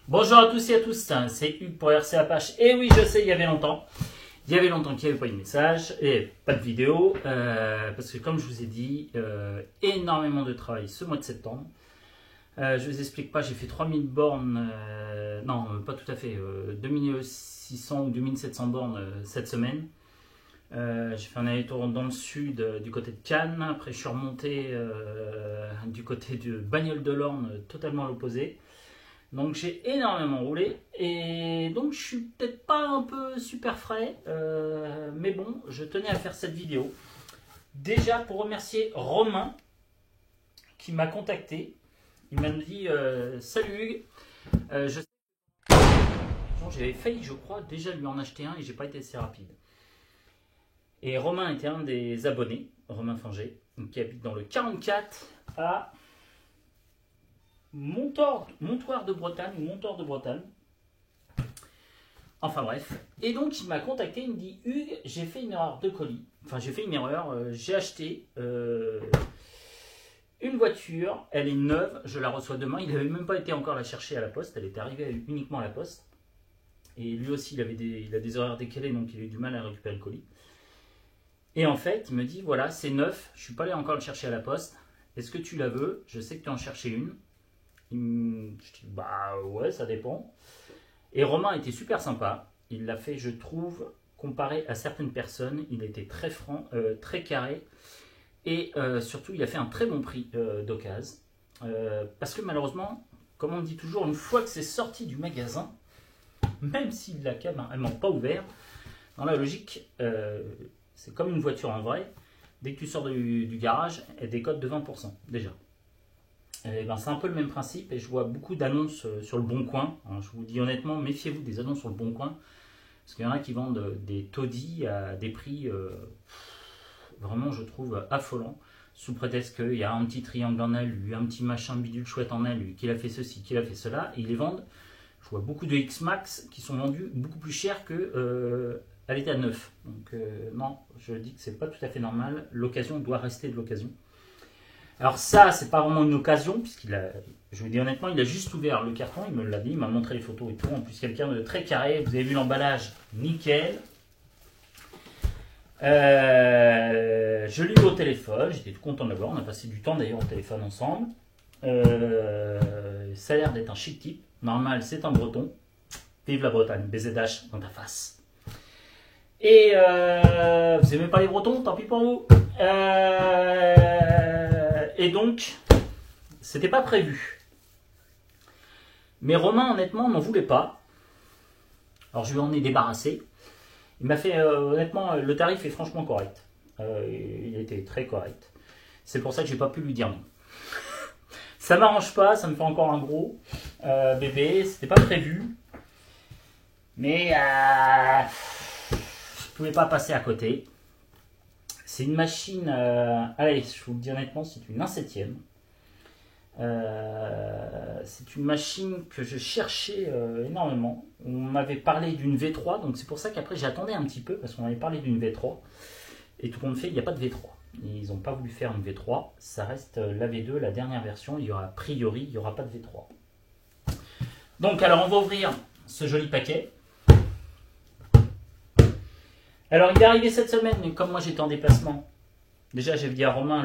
Bonjour à tous et à tous, c'est Hugues pour RC Apache. Et oui, je sais, il y avait longtemps qu'il n'y avait pas eu de message et pas de vidéo. Parce que comme je vous ai dit, énormément de travail ce mois de septembre. Je vous explique pas, j'ai fait 3000 bornes, non pas tout à fait, 2600 ou 2700 bornes cette semaine. J'ai fait un aller-retour dans le sud du côté de Cannes, après je suis remonté du côté de Bagnoles de l'Orne, totalement à l'opposé. Donc j'ai énormément roulé et donc je suis peut-être pas un peu super frais, mais bon, je tenais à faire cette vidéo. Déjà pour remercier Romain qui m'a contacté. Il m'a dit salut Hugues, j'avais failli, je crois, déjà lui en acheter un et j'ai pas été assez rapide. Et Romain était un des abonnés, Romain Finger, qui habite dans le 44 à Montoire de Bretagne ou Montoire de Bretagne. Enfin bref. Et donc il m'a contacté, il me dit Hugues, j'ai fait une erreur de colis. Enfin j'ai fait une erreur, j'ai acheté une voiture, elle est neuve, je la reçois demain. Il n'avait même pas été encore la chercher à la poste, elle était arrivée uniquement à la poste. Et lui aussi il a des horaires décalés, donc il a eu du mal à récupérer le colis. Et en fait il me dit voilà c'est neuf, je ne suis pas allé encore le chercher à la poste. Est-ce que tu la veux? Je sais que tu en cherchais une. Je dis bah ouais ça dépend. Et Romain était super sympa, il l'a fait je trouve comparé à certaines personnes, il était très franc, très carré et surtout il a fait un très bon prix d'occasion parce que malheureusement comme on dit toujours une fois que c'est sorti du magasin, même s'il l'a carrément pas ouvert, dans la logique c'est comme une voiture en vrai, dès que tu sors du garage elle décote de 20% déjà. Ben, c'est un peu le même principe et je vois beaucoup d'annonces sur le Bon Coin. Alors, je vous dis honnêtement, méfiez-vous des annonces sur le Bon Coin parce qu'il y en a qui vendent des taudis à des prix vraiment je trouve affolants sous prétexte qu'il y a un petit triangle en alu, un petit machin bidule chouette en alu, qu'il a fait ceci, qu'il a fait cela et ils les vendent. Je vois beaucoup de X-Max qui sont vendus beaucoup plus cher que à l'état neuf. Donc non, je dis que c'est pas tout à fait normal. L'occasion doit rester de l'occasion. Alors ça, c'est pas vraiment une occasion, puisqu'il a, je vous dis honnêtement, il a juste ouvert le carton, il me l'a dit, il m'a montré les photos et tout. En plus, quelqu'un de très carré, vous avez vu l'emballage, nickel. Je l'ai eu au téléphone, j'étais tout content de l'avoir, on a passé du temps d'ailleurs au téléphone ensemble. Ça a l'air d'être un chic type, normal, c'est un breton. Vive la Bretagne, BZH dans ta face. Et vous aimez pas les bretons, tant pis pour vous. Et donc, c'était pas prévu. Mais Romain, honnêtement, n'en voulait pas. Alors, je lui en ai débarrassé. Il m'a fait, honnêtement, le tarif est franchement correct. Il était très correct. C'est pour ça que j'ai pas pu lui dire non. Ça m'arrange pas, ça me fait encore un gros bébé. C'était pas prévu. Mais je pouvais pas passer à côté. C'est une machine, allez, je vous le dis honnêtement, c'est une 1/7e. C'est une machine que je cherchais énormément. On m'avait parlé d'une V3, donc c'est pour ça qu'après j'attendais un petit peu, parce qu'on avait parlé d'une V3. Et tout le monde fait, il n'y a pas de V3. Ils n'ont pas voulu faire une V3, ça reste la V2, la dernière version. Il y aura, a priori, il n'y aura pas de V3. Donc alors on va ouvrir ce joli paquet. Alors il est arrivé cette semaine, mais comme moi j'étais en déplacement, déjà j'avais dit à Romain,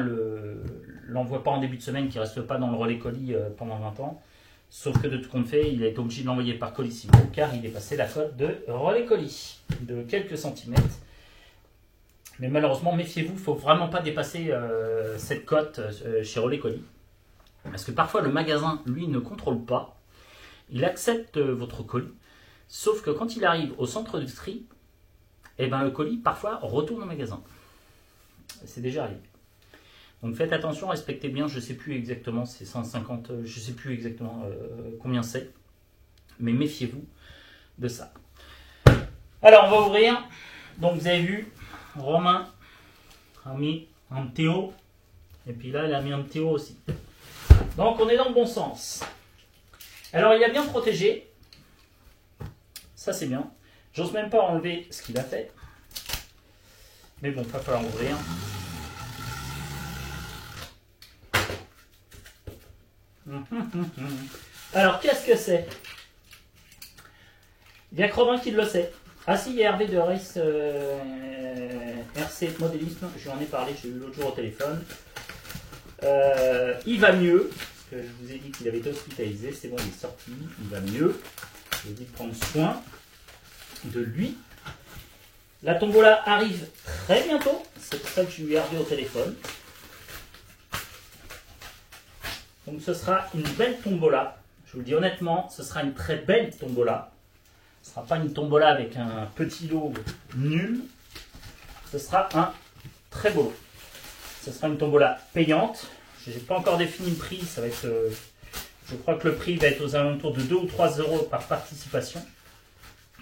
l'envoie pas en début de semaine, qu'il ne reste pas dans le relais colis pendant 20 ans. Sauf que de tout compte fait, il a été obligé de l'envoyer par Colissimo, car il est passé la cote de relais colis, de quelques centimètres. Mais malheureusement, méfiez-vous, il ne faut vraiment pas dépasser cette cote chez relais colis. Parce que parfois le magasin, lui, ne contrôle pas. Il accepte votre colis, sauf que quand il arrive au centre de tri, et ben le colis parfois retourne au magasin. C'est déjà arrivé. Donc faites attention, respectez bien, je ne sais plus exactement, c'est 150, je ne sais plus exactement combien c'est, mais méfiez-vous de ça. Alors on va ouvrir, donc vous avez vu, Romain a mis un Théo, et puis là il a mis un Théo aussi. Donc on est dans le bon sens. Alors il a bien protégé, ça c'est bien. J'ose même pas enlever ce qu'il a fait. Mais bon, il va falloir ouvrir. Alors, qu'est-ce que c'est? Il y a Crevin qui le sait. Ah si, il y a Hervé de Race RC Modélisme, je lui en ai parlé, j'ai eu l'autre jour au téléphone. Il va mieux, parce que je vous ai dit qu'il avait été hospitalisé, c'est bon, il est sorti, il va mieux. Je lui ai dit de prendre soin de lui. La tombola arrive très bientôt, c'est pour ça que je lui ai Hervé au téléphone. Donc ce sera une belle tombola, je vous le dis honnêtement, ce sera une très belle tombola. Ce ne sera pas une tombola avec un petit lot nul. Ce sera un très beau lot. Ce sera une tombola payante. Je n'ai pas encore défini le prix. Ça va être, je crois que le prix va être aux alentours de 2 ou 3 euros par participation.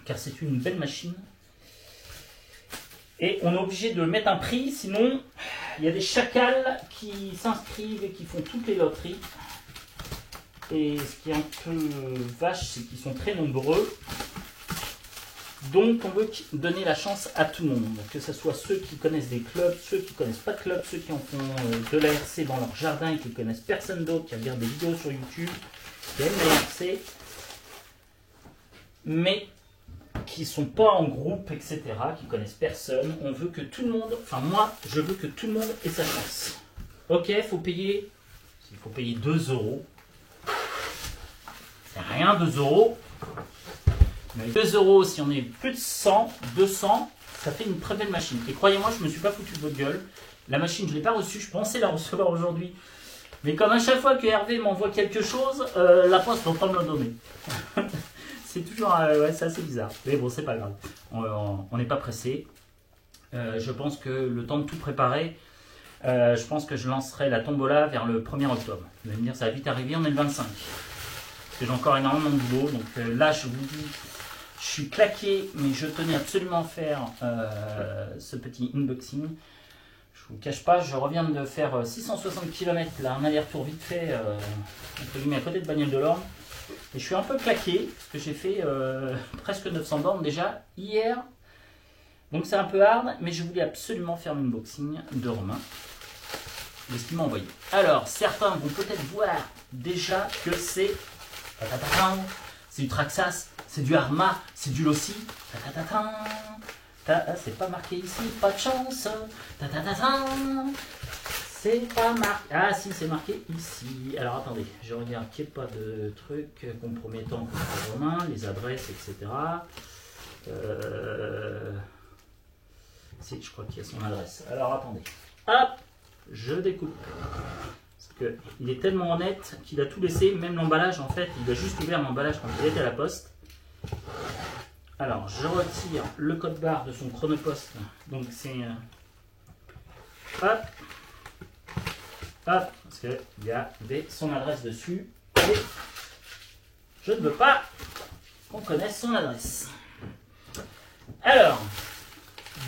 Car c'est une belle machine. Et on est obligé de mettre un prix. Sinon, il y a des chacals qui s'inscrivent et qui font toutes les loteries. Et ce qui est un peu vache, c'est qu'ils sont très nombreux. Donc on veut donner la chance à tout le monde, que ce soit ceux qui connaissent des clubs, ceux qui ne connaissent pas de clubs, ceux qui en font de l'ARC dans leur jardin et qui ne connaissent personne d'autre, qui regardent des vidéos sur YouTube, qui aiment l'ARC, mais qui ne sont pas en groupe, etc., qui ne connaissent personne. On veut que tout le monde, enfin moi, je veux que tout le monde ait sa chance. Ok, il faut payer 2 euros. C'est rien, 2 euros. Mais 2 euros, si on est plus de 100, 200, ça fait une très belle machine. Et croyez-moi, je ne me suis pas foutu de votre gueule. La machine, je ne l'ai pas reçue. Je pensais la recevoir aujourd'hui. Mais comme à chaque fois que Hervé m'envoie quelque chose, la poste ne va pas me le donner. C'est toujours ouais, c'est assez bizarre. Mais bon, c'est pas grave. On n'est pas pressé. Je pense que le temps de tout préparer, je pense que je lancerai la tombola vers le 1er octobre. Vous allez me dire, ça va vite arriver, on est le 25. Parce que j'ai encore énormément de boulot. Donc là, je vous dis... Je suis claqué, mais je tenais absolument à faire ce petit unboxing. Je ne vous cache pas, je reviens de faire 660 km, là, un aller-retour vite fait, entre guillemets, à côté de Bagnoles-de-l'Orne. Et je suis un peu claqué, parce que j'ai fait presque 900 bornes déjà hier. Donc c'est un peu hard, mais je voulais absolument faire l'unboxing de Romain, de ce qu'il m'a envoyé. Alors, certains vont peut-être voir déjà que c'est du Traxxas. C'est du Arma, c'est du Lossi. C'est pas marqué ici, pas de chance. C'est pas marqué. Ah si, c'est marqué ici. Alors attendez, je regarde qu'il n'y ait pas de trucs compromettants pour Romain, les adresses, etc. Si, je crois qu'il y a son adresse. Alors attendez. Hop, je découpe. Parce qu'il est tellement honnête qu'il a tout laissé, même l'emballage en fait, il a juste ouvert l'emballage quand il était à la poste. Alors, je retire le code barre de son chronopost. Donc, c'est... hop. Hop. Parce qu'il y avait son adresse dessus. Et je ne veux pas qu'on connaisse son adresse. Alors,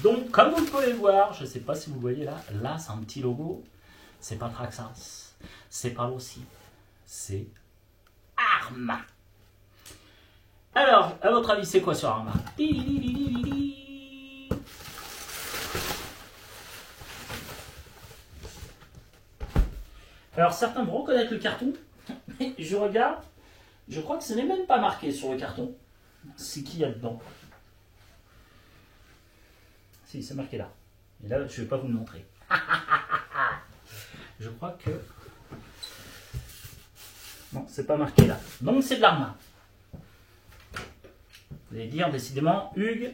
donc, comme vous pouvez le voir, je ne sais pas si vous voyez là, là, c'est un petit logo. C'est pas Traxxas. C'est pas Lossi. C'est Arma. Alors, à votre avis, c'est quoi sur Arma? Alors, certains vont reconnaître le carton, mais je regarde, je crois que ce n'est même pas marqué sur le carton. C'est qui il y a dedans? Si, c'est marqué là. Et là, je ne vais pas vous le montrer. Je crois que... Non, c'est pas marqué là. Donc, c'est de l'Arma. Vous allez dire, décidément, Hugues,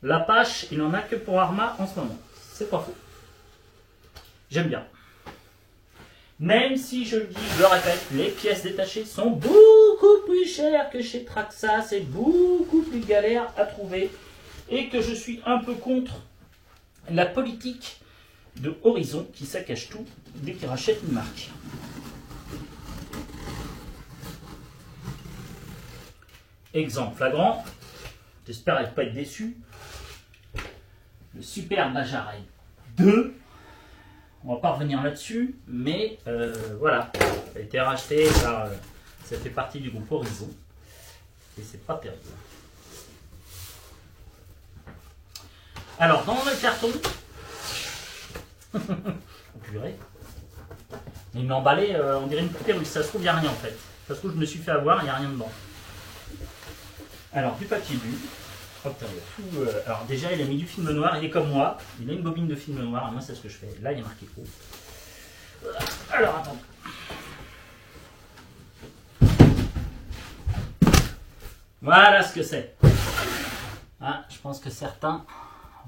l'Apache, il n'en a que pour Arma en ce moment. C'est pas faux. J'aime bien. Même si, je le dis, je le répète, les pièces détachées sont beaucoup plus chères que chez Traxxas et beaucoup plus galères à trouver. Et que je suis un peu contre la politique de Horizon qui saccage tout dès qu'il rachète une marque. Exemple flagrant, j'espère ne pas être déçu. Le Super Bajarai 2, on va pas revenir là-dessus, mais voilà, ça a été racheté par, ça fait partie du groupe Horizon, et c'est pas terrible. Alors, dans le carton, purée, il me l'a emballé, on dirait une poupée russe. Ça se trouve, il n'y a rien en fait. Ça se trouve, je me suis fait avoir, il n'y a rien dedans. Alors, du papier bu. Oh, putain, il y a tout, alors, déjà, il a mis du film noir. Il est comme moi. Il a une bobine de film noir. Moi, c'est ce que je fais. Là, il y a marqué O. Alors, attends. Voilà ce que c'est. Ah, je pense que certains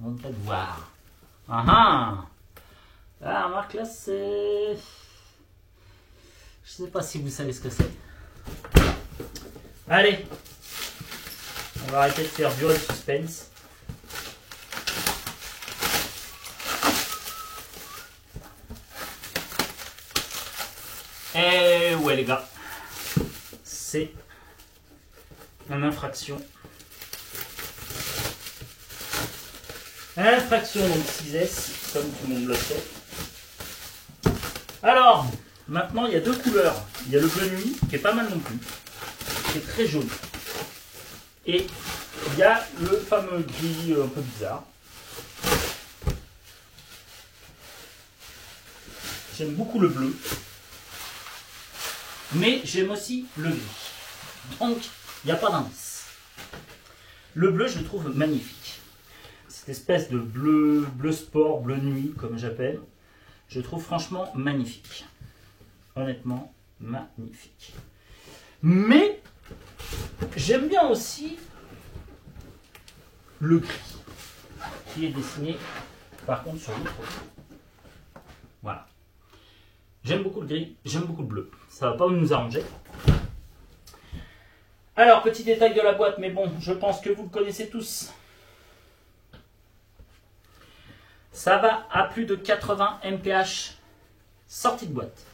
vont peut-être voir. Ah ah! Ah, remarque là, c'est... Je sais pas si vous savez ce que c'est. Allez! On va arrêter de faire durer le suspense. Et ouais les gars, c'est une infraction. Infraction donc 6S, comme tout le monde le sait. Alors, maintenant il y a deux couleurs. Il y a le bleu nuit, qui est pas mal non plus, qui est très joli. Et il y a le fameux gris un peu bizarre. J'aime beaucoup le bleu. Mais j'aime aussi le gris. Donc, il n'y a pas d'indice. Le bleu, je le trouve magnifique. Cette espèce de bleu sport, bleu nuit, comme j'appelle, je le trouve franchement magnifique. Honnêtement, magnifique. Mais, j'aime bien aussi le gris, qui est dessiné, par contre, sur l'autre. Voilà. J'aime beaucoup le gris, j'aime beaucoup le bleu. Ça va pas nous arranger. Alors, petit détail de la boîte, mais bon, je pense que vous le connaissez tous. Ça va à plus de 80 mph sortie de boîte.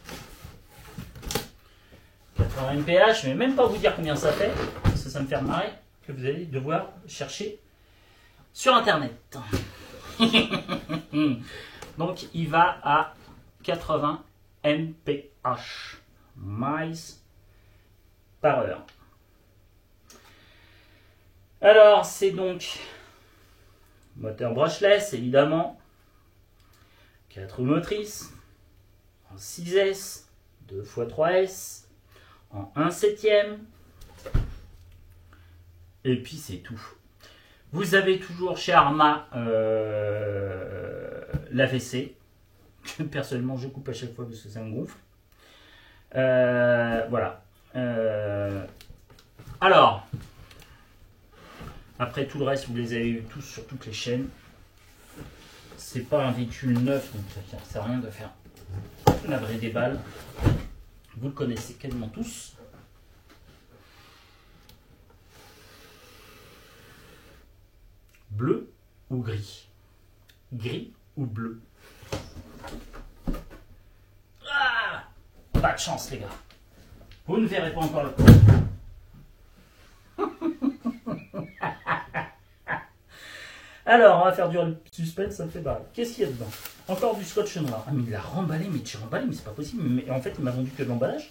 80 mph, je ne vais même pas vous dire combien ça fait, parce que ça me fait marrer que vous allez devoir chercher sur Internet. Donc, il va à 80 mph, miles par heure. Alors, c'est donc moteur brushless, évidemment, 4 roues motrices, en 6S, 2x3S, en 1/7, et puis c'est tout. Vous avez toujours chez Arma l'AVC, que personnellement je coupe à chaque fois parce que ça me gonfle. Voilà. Alors, après tout le reste, vous les avez eu tous sur toutes les chaînes. C'est pas un véhicule neuf, donc ça ne sert à rien de faire la vraie déballe. Vous le connaissez quasiment tous. Bleu ou gris? Gris ou bleu? Ah, pas de chance les gars. Vous ne verrez pas encore le coup. Alors, on va faire durer le suspense, ça me fait barrer. Qu'est-ce qu'il y a dedans? Encore du scotch noir. Ah, mais il l'a remballé, mais tu remballé, mais c'est pas possible. Mais en fait, il m'a vendu que de l'emballage.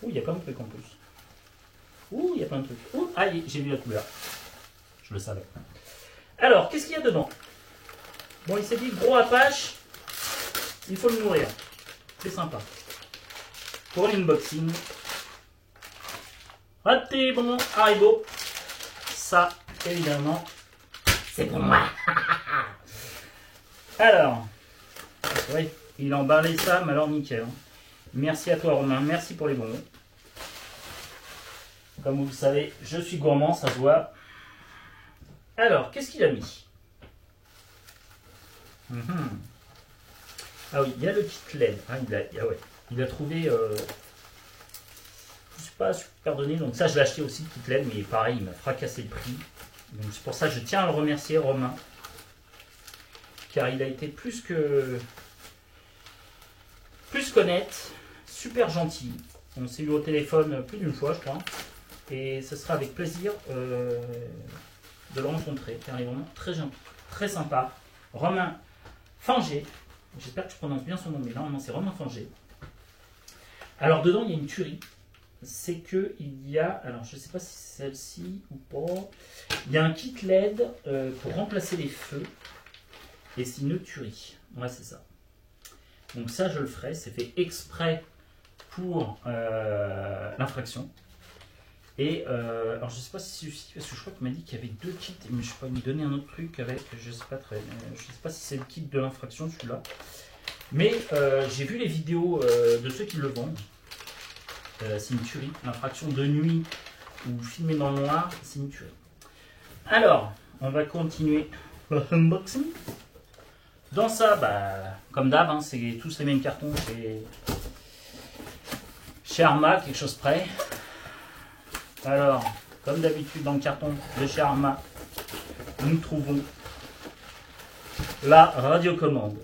Ouh, il y a plein de trucs en plus. Ouh, il y a plein de trucs. Ouh, ah, j'ai vu la couleur. Je le savais. Alors, qu'est-ce qu'il y a dedans? Bon, il s'est dit gros Apache, il faut le nourrir. C'est sympa. Pour l'inboxing. Raté, bon, Haribo. Ça, évidemment. C'est pour moi. Alors, oui, il a emballé ça, mais alors nickel. Merci à toi Romain, merci pour les bonbons. Comme vous le savez, je suis gourmand, ça se voit. Alors, qu'est-ce qu'il a mis? Ah oui, il y a le kit LED. Ah, il a trouvé... je suis pas super donné, donc ça je l'ai acheté aussi, le kit LED, mais pareil, il m'a fracassé le prix. Donc c'est pour ça que je tiens à le remercier, Romain, car il a été plus qu'honnête, super gentil. On s'est eu au téléphone plus d'une fois, je crois, et ce sera avec plaisir de le rencontrer, car il est vraiment très gentil, très sympa. Romain Fangé, j'espère que je prononce bien son nom, mais normalement c'est Romain Fangé. Alors dedans il y a une tuerie, c'est que il y a, alors je ne sais pas si c'est celle-ci ou pas, il y a un kit LED pour remplacer les feux, et c'est une tuerie. Ouais, c'est ça. Donc ça, je le ferai, c'est fait exprès pour l'infraction. Et alors je sais pas si c'est celui-ci, parce que je crois qu'il m'a dit qu'il y avait 2 kits, mais je sais pas, il me donnait un autre truc avec, je sais pas si c'est le kit de l'infraction celui-là. Mais j'ai vu les vidéos de ceux qui le vendent. C'est une tuerie. L'infraction de nuit ou filmé dans le noir, c'est une tuerie. Alors, on va continuer l'unboxing. Dans ça, bah, comme d'hab, hein, c'est tous les mêmes cartons chez Arma, quelque chose près. Alors, comme d'habitude dans le carton de chez Arma, nous trouvons la radiocommande.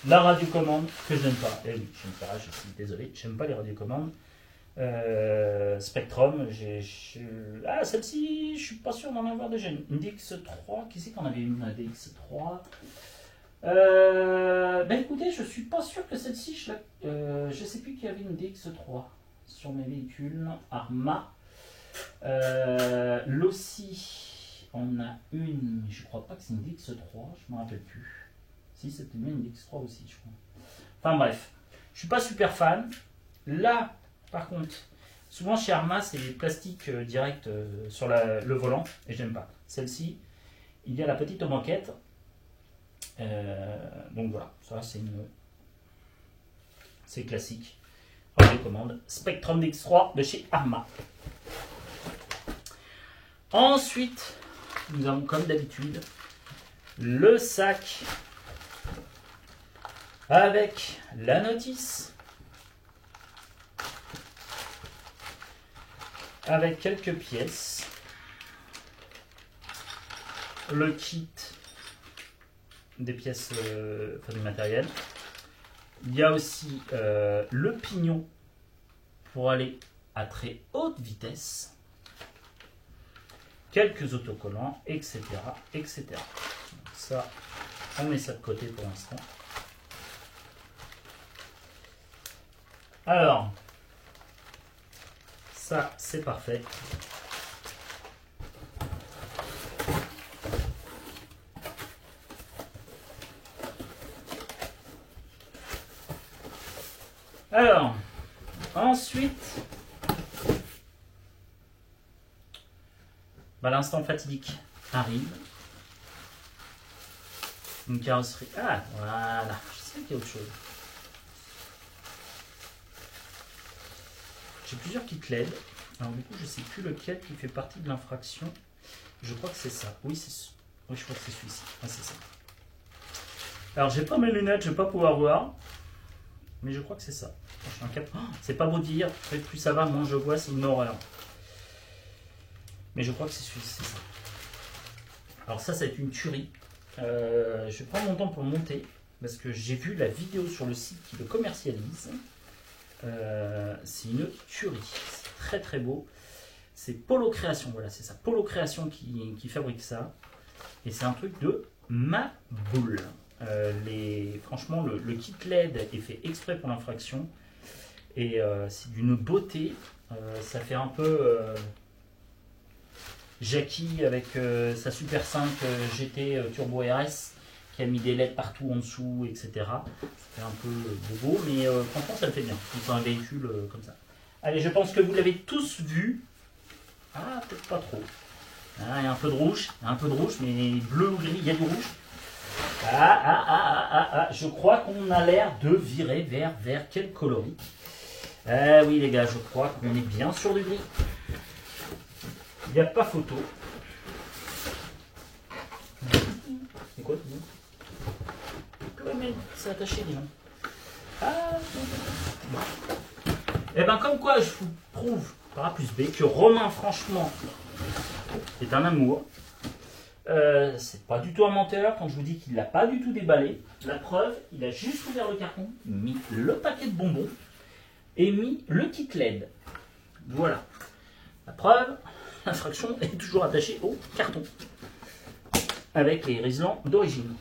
La radiocommande que je n'aime pas. Eh oui, je n'aime pas, je suis désolé, je n'aime pas les radiocommandes. Spectrum, ah, celle-ci, je suis pas sûr d'en avoir déjà une. Une DX3, qui c'est qu'on avait une DX3 ben écoutez, je suis pas sûr que celle-ci, je sais plus qu'il y avait une DX3 sur mes véhicules Arma. L'Aussi, on a une, mais je crois pas que c'est une DX3, je me rappelle plus. Si, c'était bien une DX3 aussi, je crois. Enfin bref, je suis pas super fan. Là, par contre, souvent chez Arma, c'est les plastiques directs sur le volant, et j'aime pas. Celle-ci, il y a la petite banquette. Donc voilà, ça c'est classique. Radiocommande Spectrum DX3 de chez Arma. Ensuite, nous avons comme d'habitude le sac avec la notice, avec quelques pièces, le kit des pièces, enfin du matériel. Il y a aussi le pignon pour aller à très haute vitesse, quelques autocollants, etc. etc. Donc ça, on met ça de côté pour l'instant. Alors, ça c'est parfait. Alors, ensuite, bah, l'instant fatidique arrive. Une carrosserie. Ah, voilà, je sais qu'il y a autre chose. J'ai plusieurs kits LED. Alors du coup, je ne sais plus lequel qui fait partie de l'infraction. Je crois que c'est ça. Oui, je crois que c'est celui-ci. Ah, c'est ça. Alors, j'ai pas mes lunettes, je vais pas pouvoir voir. Mais je crois que c'est ça. Oh, c'est pas beau dire. Plus ça va, moins je vois, c'est une horreur. Mais je crois que c'est celui-ci, c'est ça. Alors ça va être une tuerie. Je vais prendre mon temps pour le monter. Parce que j'ai vu la vidéo sur le site qui le commercialise. C'est une tuerie. C'est très très beau. C'est Polo Création. Voilà, c'est ça. Polo Création qui fabrique ça. Et c'est un truc de ma boule. Franchement, le kit LED est fait exprès pour l'infraction. Et c'est d'une beauté. Ça fait un peu Jackie avec sa Super 5 GT Turbo RS qui a mis des LED partout en dessous, etc. Ça fait un peu bobo, mais franchement ça le fait bien. C'est un véhicule comme ça. Allez, je pense que vous l'avez tous vu. Ah, peut-être pas trop. Ah, il y a un peu de rouge, mais bleu ou gris, il y a du rouge. Je crois qu'on a l'air de virer vers quel coloris. Ah oui les gars, je crois qu'on est bien sur du gris. Il n'y a pas photo. C'est quoi tout le monde? Ouais mais c'est attaché dis donc. Ah bon. Et ben comme quoi je vous prouve par A plus B que Romain franchement est un amour. C'est pas du tout un menteur quand je vous dis qu'il l'a pas du tout déballé. La preuve, il a juste ouvert le carton, mis le paquet de bonbons et mis le kit LED. Voilà. La preuve, l'infraction est toujours attachée au carton avec les Riesland d'origine.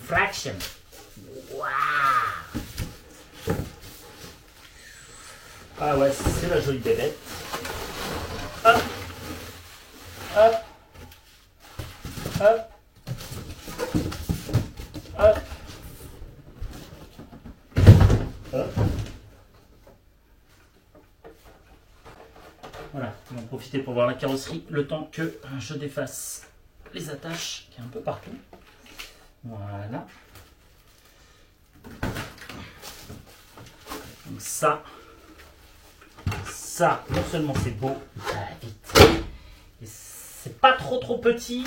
Fraction. Waouh. Ah ouais, c'est la jolie bébête. Hop. Hop. Hop. Hop. Hop. Voilà, on va en profiter pour voir la carrosserie le temps que je défasse les attaches qui est un peu partout. Voilà. Donc ça, non seulement c'est beau, ça va vite. Et c'est pas trop petit,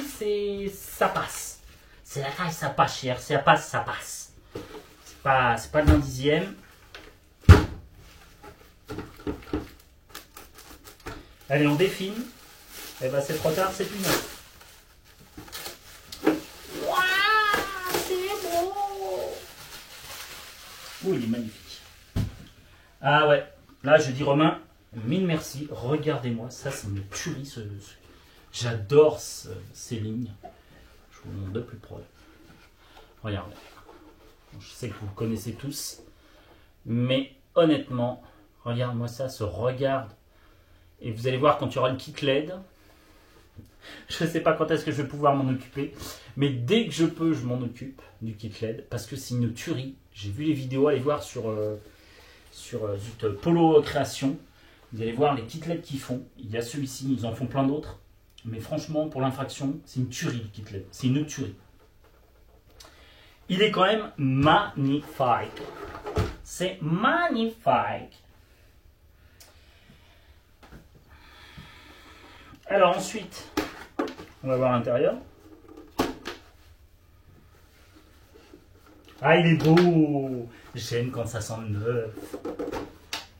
ça passe. C'est la taille, ça passe cher. Ça passe, ça passe. C'est pas le 1/10. Allez, on défine. Et ben c'est trop tard, c'est plus neuf. Waouh, c'est beau. Oh, il est magnifique. Ah ouais, là je dis Romain, mille merci. Regardez-moi, ça c'est une tuerie. J'adore ces lignes. Je vous montre de plus près. Regardez. Je sais que vous le connaissez tous. Mais honnêtement, regarde-moi ça, ce regard. Et vous allez voir quand il y aura le kit LED. Je ne sais pas quand est-ce que je vais pouvoir m'en occuper. Mais dès que je peux, je m'en occupe du kit LED. Parce que c'est une tuerie. J'ai vu les vidéos, allez voir sur Polo Création. Vous allez voir les kits LED qu'ils font. Il y a celui-ci, ils en font plein d'autres. Mais franchement, pour l'infraction, c'est une tuerie le kit LED. C'est une tuerie. Il est quand même magnifique. C'est magnifique. Alors ensuite, on va voir l'intérieur. Ah, il est beau. J'aime quand ça sent neuf.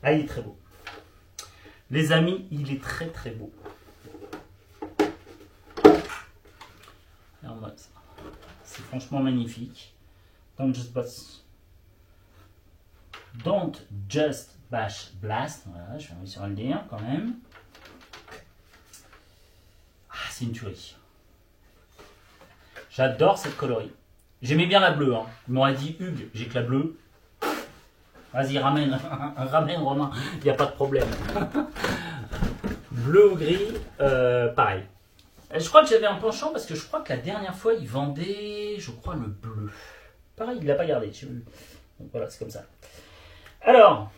Ah, il est très beau. Les amis, il est très très beau. C'est franchement magnifique. Don't just bash blast. Voilà, je vais réussir à le dire quand même. Ah, c'est une tuerie. J'adore cette coloris. J'aimais bien la bleue. Hein. Il m'aurait dit Hugues, j'ai que la bleue. Vas-y, ramène, ramène Romain, il n'y a pas de problème. Bleu ou gris, pareil. Je crois que j'avais un penchant parce que je crois que la dernière fois, il vendait, je crois, le bleu. Pareil, il ne l'a pas gardé. Donc voilà, c'est comme ça. Alors,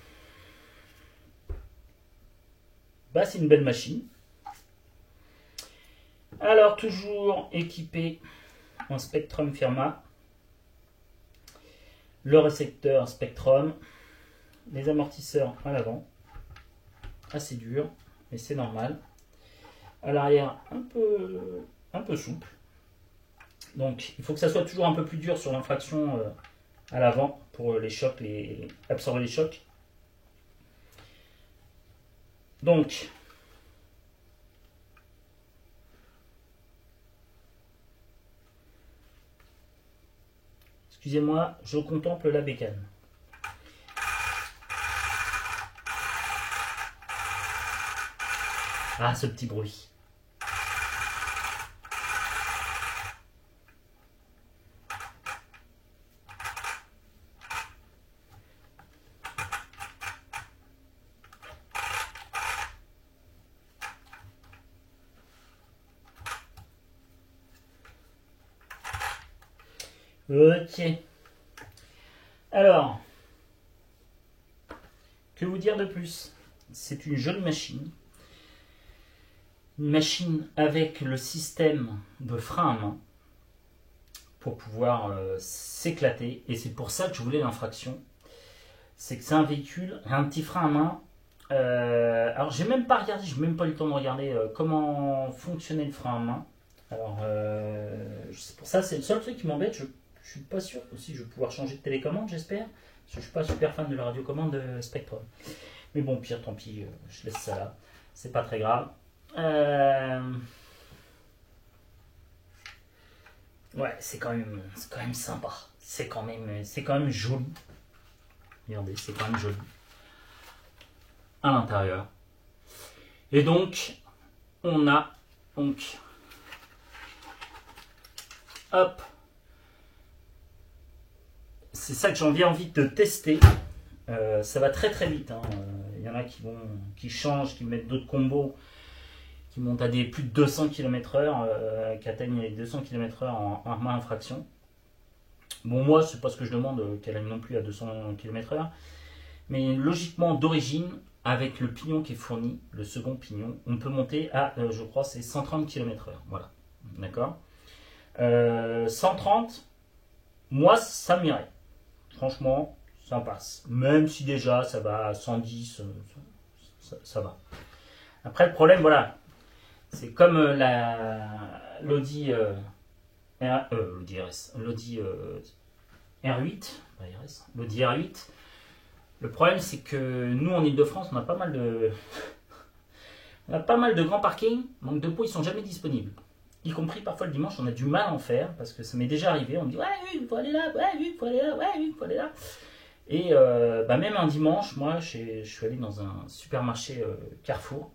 bah, c'est une belle machine. Alors, toujours équipé en Spectrum Firma. Le récepteur Spectrum. Les amortisseurs à l'avant. Assez dur, mais c'est normal. À l'arrière, un peu souple. Donc, il faut que ça soit toujours un peu plus dur sur l'infraction à l'avant pour les chocs, absorber les chocs. Donc, excusez-moi, je contemple la bécane. Ah, ce petit bruit. Ok. Alors, que vous dire de plus? C'est une jolie machine. Une machine avec le système de frein à main pour pouvoir s'éclater. Et c'est pour ça que je voulais l'infraction. C'est que c'est un véhicule, un petit frein à main. Alors, j'ai même pas regardé, j'ai même pas eu le temps de regarder comment fonctionnait le frein à main. Alors, c'est pour ça, c'est le seul truc qui m'embête. Je suis pas sûr aussi, je vais pouvoir changer de télécommande, j'espère. Parce que je suis pas super fan de la radiocommande Spectrum. Mais bon, pire, tant pis, je laisse ça là. C'est pas très grave. Ouais, c'est quand même sympa. C'est quand même joli. Regardez, c'est quand même joli. À l'intérieur. Et donc, on a hop c'est ça que j'en ai envie de tester. Ça va très très vite. Il y en a qui changent, qui mettent d'autres combos, qui montent à plus de 200 km/h, qui atteignent les 200 km/h en moins infraction. Bon, moi, c'est pas ce que je demande qu'elle aille non plus à 200 km/h. Mais logiquement, d'origine, avec le pignon qui est fourni, le second pignon, on peut monter à, je crois, c'est 130 km/h. Voilà. D'accord. 130, moi, ça m'irait. Franchement, ça passe. Même si déjà, ça va à 110, ça va. Après, le problème, voilà, c'est comme l'Audi l'Audi R8, pas RS, l'Audi R8. Le problème, c'est que nous, en Ile-de-France, on a pas mal de grands parkings, donc de pots, ils sont jamais disponibles. Y compris parfois le dimanche, on a du mal à en faire, parce que ça m'est déjà arrivé, on me dit ouais, il faut aller là, ouais, il faut aller là, ouais, il faut aller là. Et même un dimanche, moi, je suis allé dans un supermarché Carrefour,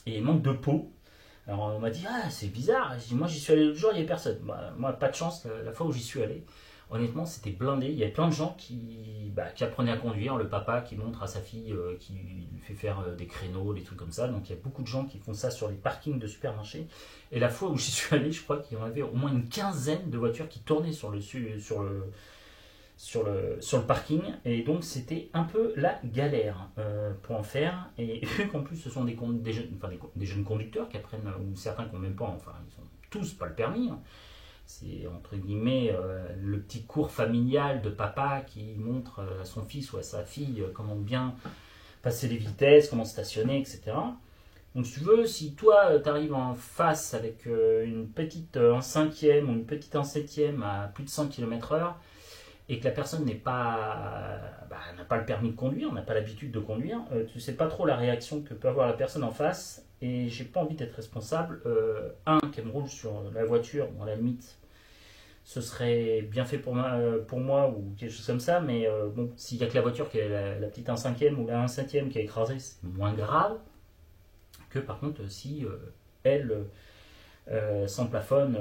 et il manque de pots. Alors on m'a dit ah c'est bizarre, je dis, moi j'y suis allé l'autre jour, il n'y avait personne. Moi pas de chance, la fois où j'y suis allé, honnêtement c'était blindé, il y avait plein de gens qui apprenaient à conduire, le papa qui montre à sa fille, qui lui fait faire des créneaux, des trucs comme ça, donc il y a beaucoup de gens qui font ça sur les parkings de supermarchés. Et la fois où j'y suis allé, je crois qu'il y en avait au moins une quinzaine de voitures qui tournaient sur le parking, et donc c'était un peu la galère pour en faire. Et vu qu'en plus ce sont des jeunes conducteurs qui apprennent, ou certains qui n'ont même pas, enfin ils n'ont tous pas le permis, hein. C'est entre guillemets le petit cours familial de papa qui montre à son fils ou à sa fille comment bien passer les vitesses, comment stationner, etc. Donc si tu veux, si toi tu arrives en face avec une petite 1/5 ou une petite 1/7 à plus de 100 km/h, et que la personne n'a pas le permis de conduire, n'a pas l'habitude de conduire, tu ne sais pas trop la réaction que peut avoir la personne en face, et j'ai pas envie d'être responsable. Qu'elle me roule sur la voiture, bon, à la limite, ce serait bien fait pour moi ou quelque chose comme ça, mais bon, s'il n'y a que la voiture qui est la petite 1/5 ou la 1/7 qui est écrasée, c'est moins grave que par contre si elle sans plafonne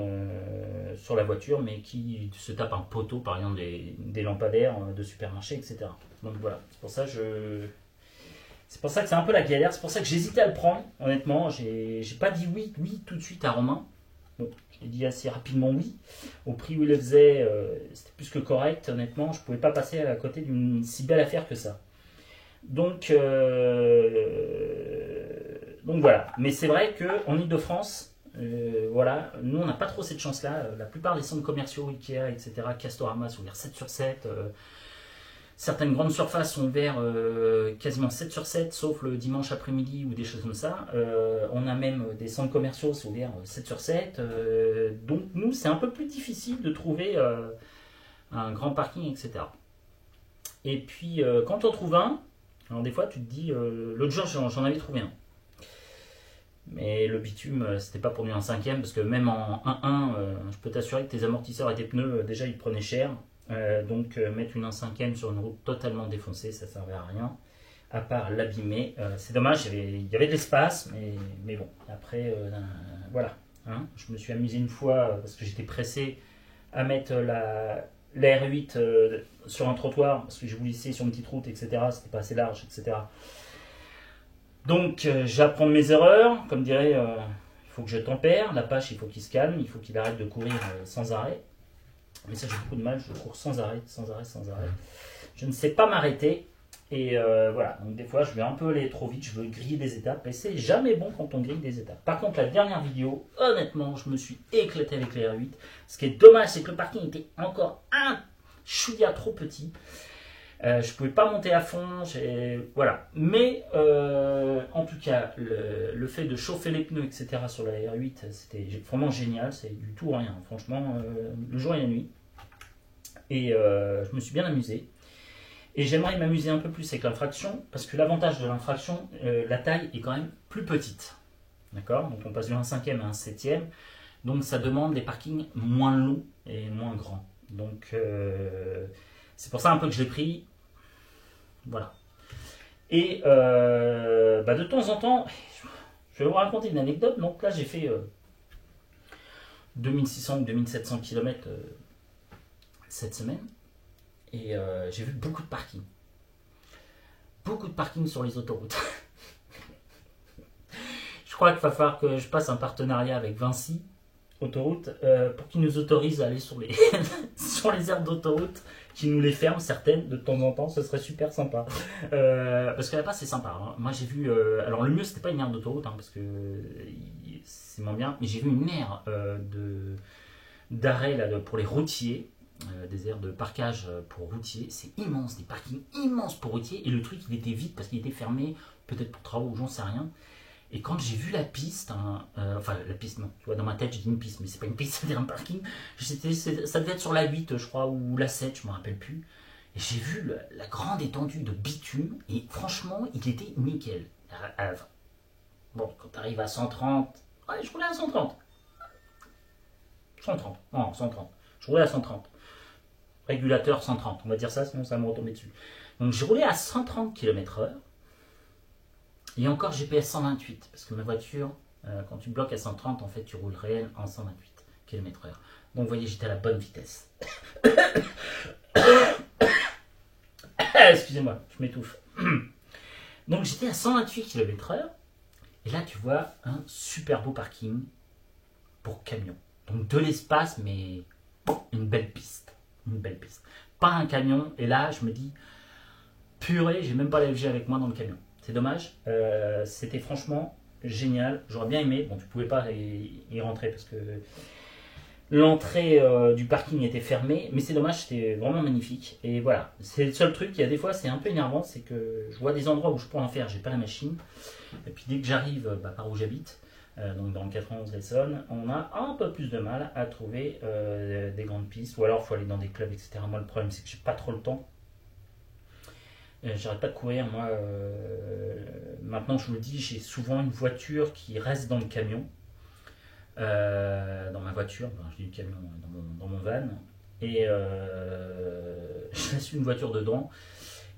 sur la voiture, mais qui se tape un poteau, par exemple des lampadaires de supermarché, etc. Donc voilà, c'est pour ça que c'est un peu la galère, c'est pour ça que j'hésitais à le prendre, honnêtement, j'ai pas dit oui tout de suite à Romain. Bon, j'ai dit assez rapidement oui. Au prix où il le faisait, c'était plus que correct, honnêtement, je pouvais pas passer à côté d'une si belle affaire que ça. Donc voilà, mais c'est vrai qu'en Ile-de-France, voilà, nous on n'a pas trop cette chance-là. La plupart des centres commerciaux, Ikea, etc., Castorama sont ouverts 7/7. Certaines grandes surfaces sont ouvertes quasiment 7/7, sauf le dimanche après-midi ou des choses comme ça. On a même des centres commerciaux, c'est ouvert 7/7. Donc nous, c'est un peu plus difficile de trouver un grand parking, etc. Et puis quand on trouve un, alors des fois tu te dis, l'autre jour j'en avais trouvé un. Mais le bitume, c'était pas pour lui en 5e, parce que même en 1-1, je peux t'assurer que tes amortisseurs et tes pneus, déjà ils prenaient cher. Donc mettre une 1/5 sur une route totalement défoncée, ça servait à rien, à part l'abîmer. C'est dommage, il y avait de l'espace, mais bon, après, voilà. Hein, je me suis amusé une fois, parce que j'étais pressé à mettre la R8 sur un trottoir, parce que je voulais essayer sur une petite route, etc. C'était pas assez large, etc. Donc j'apprends de mes erreurs, comme dirait, il faut que je tempère, l'Apache il faut qu'il se calme, il faut qu'il arrête de courir sans arrêt. Mais ça j'ai beaucoup de mal, je cours sans arrêt. Je ne sais pas m'arrêter, et voilà, donc des fois je vais un peu aller trop vite, je veux griller des étapes, et c'est jamais bon quand on grille des étapes. Par contre la dernière vidéo, honnêtement, je me suis éclaté avec les R8. Ce qui est dommage, c'est que le parking était encore un chouïa trop petit. Je pouvais pas monter à fond, voilà. Mais en tout cas, le fait de chauffer les pneus, etc. sur la R8, c'était vraiment génial. C'est du tout ou rien, franchement, le jour et la nuit. Et je me suis bien amusé. Et j'aimerais m'amuser un peu plus avec l'infraction, parce que l'avantage de l'infraction, la taille est quand même plus petite. D'accord? Donc on passe de 1/5 à 1/7. Donc ça demande des parkings moins longs et moins grands. Donc c'est pour ça un peu que je l'ai pris. Voilà. Et de temps en temps, je vais vous raconter une anecdote. Donc là, j'ai fait 2600 ou 2700 km cette semaine. Et j'ai vu beaucoup de parkings. Beaucoup de parkings sur les autoroutes. Je crois qu'il va falloir que je passe un partenariat avec Vinci Autoroute pour qu'ils nous autorisent à aller sur les, sur les aires d'autoroute, qu'ils nous les ferment certaines de temps en temps, ce serait super sympa. Parce que là-bas c'est sympa. Hein. Moi j'ai vu, alors le mieux c'était pas une aire d'autoroute parce que c'est moins bien, mais j'ai vu une aire d'arrêt pour les routiers. Des aires de parkage pour routiers, c'est immense, des parkings immenses pour routiers, et le truc il était vide parce qu'il était fermé, peut-être pour travaux ou j'en sais rien. Et quand j'ai vu la piste, enfin la piste non, tu vois, dans ma tête j'ai dit une piste, mais c'est pas une piste, c'était un parking, ça devait être sur la 8 je crois, ou la 7, je me rappelle plus. Et j'ai vu la grande étendue de bitume, et franchement il était nickel. Bon, quand tu arrives à 130, ouais, je roulais à 130. 130, non 130, je roulais à 130. Régulateur 130, on va dire ça, sinon ça va me retomber dessus. Donc j'ai roulé à 130 km/h. Et encore GPS 128, parce que ma voiture, quand tu bloques à 130, en fait tu roules réel en 128 km/h. Donc vous voyez, j'étais à la bonne vitesse. Excusez-moi, je m'étouffe. Donc j'étais à 128 km/h. Et là tu vois un super beau parking pour camion. Donc de l'espace, mais une belle piste. Une belle piste. Pas un camion. Et là, je me dis, purée, j'ai même pas la FG avec moi dans le camion. C'est dommage. C'était franchement génial. J'aurais bien aimé. Bon, tu pouvais pas y rentrer parce que l'entrée du parking était fermée. Mais c'est dommage, c'était vraiment magnifique. Et voilà. C'est le seul truc. Il y a des fois, c'est un peu énervant. C'est que je vois des endroits où je peux en faire. J'ai pas la machine. Et puis dès que j'arrive par où j'habite, donc dans le 91 l'Essonne, on a un peu plus de mal à trouver des grandes pistes, ou alors il faut aller dans des clubs, etc. Moi le problème c'est que j'ai pas trop le temps, j'arrête pas de courir, moi maintenant je vous le dis, j'ai souvent une voiture qui reste dans le camion, dans ma voiture, je dis le camion, dans mon van, et je laisse une voiture dedans.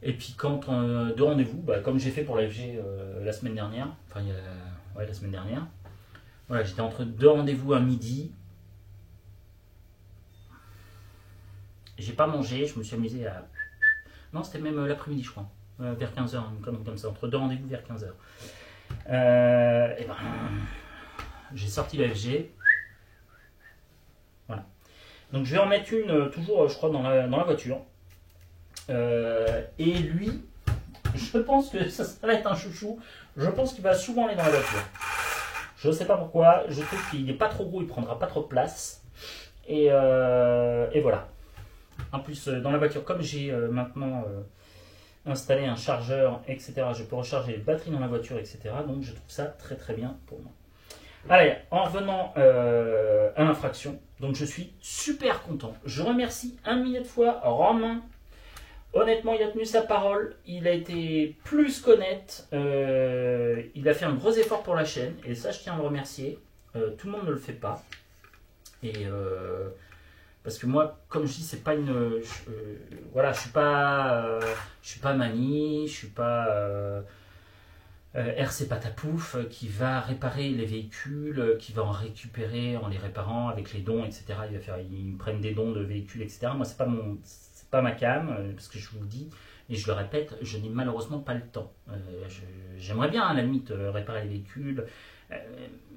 Et puis quand de rendez-vous, comme j'ai fait pour la FG la semaine dernière, la semaine dernière, voilà, j'étais entre deux rendez-vous à midi. J'ai pas mangé, je me suis amusé à... Non, c'était même l'après-midi, je crois. Vers 15h, comme ça, entre deux rendez-vous vers 15h. Et ben, j'ai sorti la FG. Voilà. Donc je vais en mettre une, toujours, je crois, dans la voiture. Et lui, je pense que ça va être un chouchou. Je pense qu'il va souvent aller dans la voiture. Je ne sais pas pourquoi. Je trouve qu'il n'est pas trop gros, il prendra pas trop de place. Et voilà. En plus, dans la voiture, comme j'ai maintenant installé un chargeur, etc., je peux recharger les batteries dans la voiture, etc. Donc je trouve ça très très bien pour moi. Allez, en revenant à l'infraction, donc je suis super content. Je remercie un millier de fois Romain. Honnêtement, il a tenu sa parole, il a été plus qu'honnête, il a fait un gros effort pour la chaîne, et ça je tiens à le remercier. Tout le monde ne le fait pas. Et parce que moi, comme je dis, c'est pas une... voilà, je suis pas Mani, je suis pas RC Patapouf qui va réparer les véhicules, qui va en récupérer en les réparant avec les dons, etc. Ils me prennent des dons de véhicules, etc. Moi, c'est pas ma cam, parce que je vous le dis, et je le répète, je n'ai malheureusement pas le temps. J'aimerais bien, à la limite, réparer les véhicules,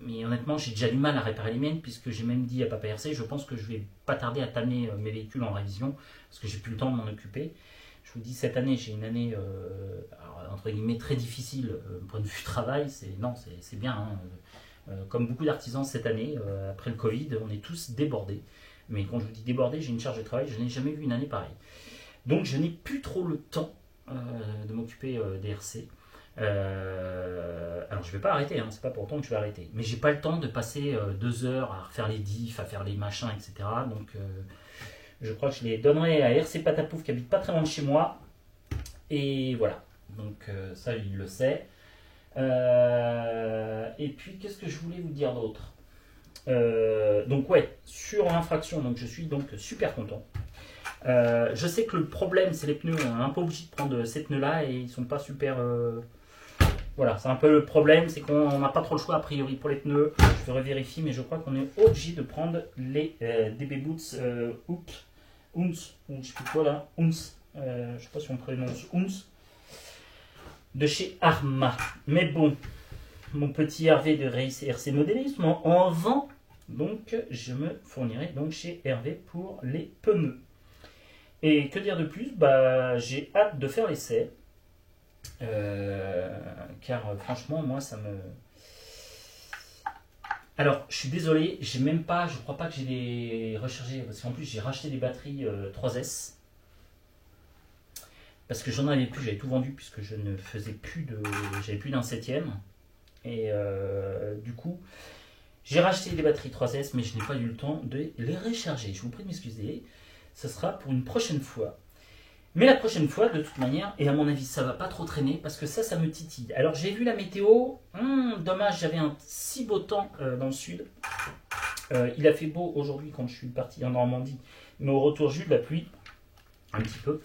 mais honnêtement, j'ai déjà du mal à réparer les miennes, puisque j'ai même dit à Papa RC, je pense que je vais pas tarder à t'amener mes véhicules en révision, parce que j'ai plus le temps de m'en occuper. Je vous dis, cette année, j'ai une année, entre guillemets, très difficile, point de vue travail, c'est bien, hein. Comme beaucoup d'artisans cette année, après le Covid, on est tous débordés. Mais quand je vous dis débordé, j'ai une charge de travail, je n'ai jamais vu une année pareille. Donc je n'ai plus trop le temps de m'occuper des RC. Alors je ne vais pas arrêter, hein, c'est pas pour autant que je vais arrêter. Mais j'ai pas le temps de passer 2 heures à refaire les diffs, à faire les machins, etc. Donc je crois que je les donnerai à RC Patapouf qui habite pas très loin de chez moi. Et voilà, donc ça il le sait. Et puis qu'est-ce que je voulais vous dire d'autre ? Donc ouais, sur l'infraction, donc je suis donc super content. Je sais que le problème c'est les pneus, on est un peu obligé de prendre ces pneus là et ils sont pas super... Voilà, c'est un peu le problème, c'est qu'on n'a pas trop le choix a priori pour les pneus. Je vais vérifier, mais je crois qu'on est obligé de prendre les DB Boots je sais plus quoi là, je sais pas si on prononce Unz, de chez Arma. Mais bon, mon petit Hervé de RC Modélisme en vend, donc je me fournirai donc chez Hervé pour les pneus. Et que dire de plus, bah, j'ai hâte de faire l'essai, car franchement moi ça me... Alors je suis désolé, j'ai même pas, je crois pas que j'ai les rechargés, parce qu'en plus j'ai racheté des batteries 3S, parce que j'en avais plus, j'avais tout vendu puisque je ne faisais plus de, j'avais plus d'un septième, et du coup j'ai racheté des batteries 3S, mais je n'ai pas eu le temps de les recharger. Je vous prie de m'excuser, ce sera pour une prochaine fois. Mais la prochaine fois, de toute manière, et à mon avis, ça va pas trop traîner, parce que ça me titille. Alors j'ai vu la météo, dommage, j'avais un si beau temps dans le sud. Il a fait beau aujourd'hui quand je suis parti en Normandie, mais au retour j'ai eu de la pluie, un petit peu.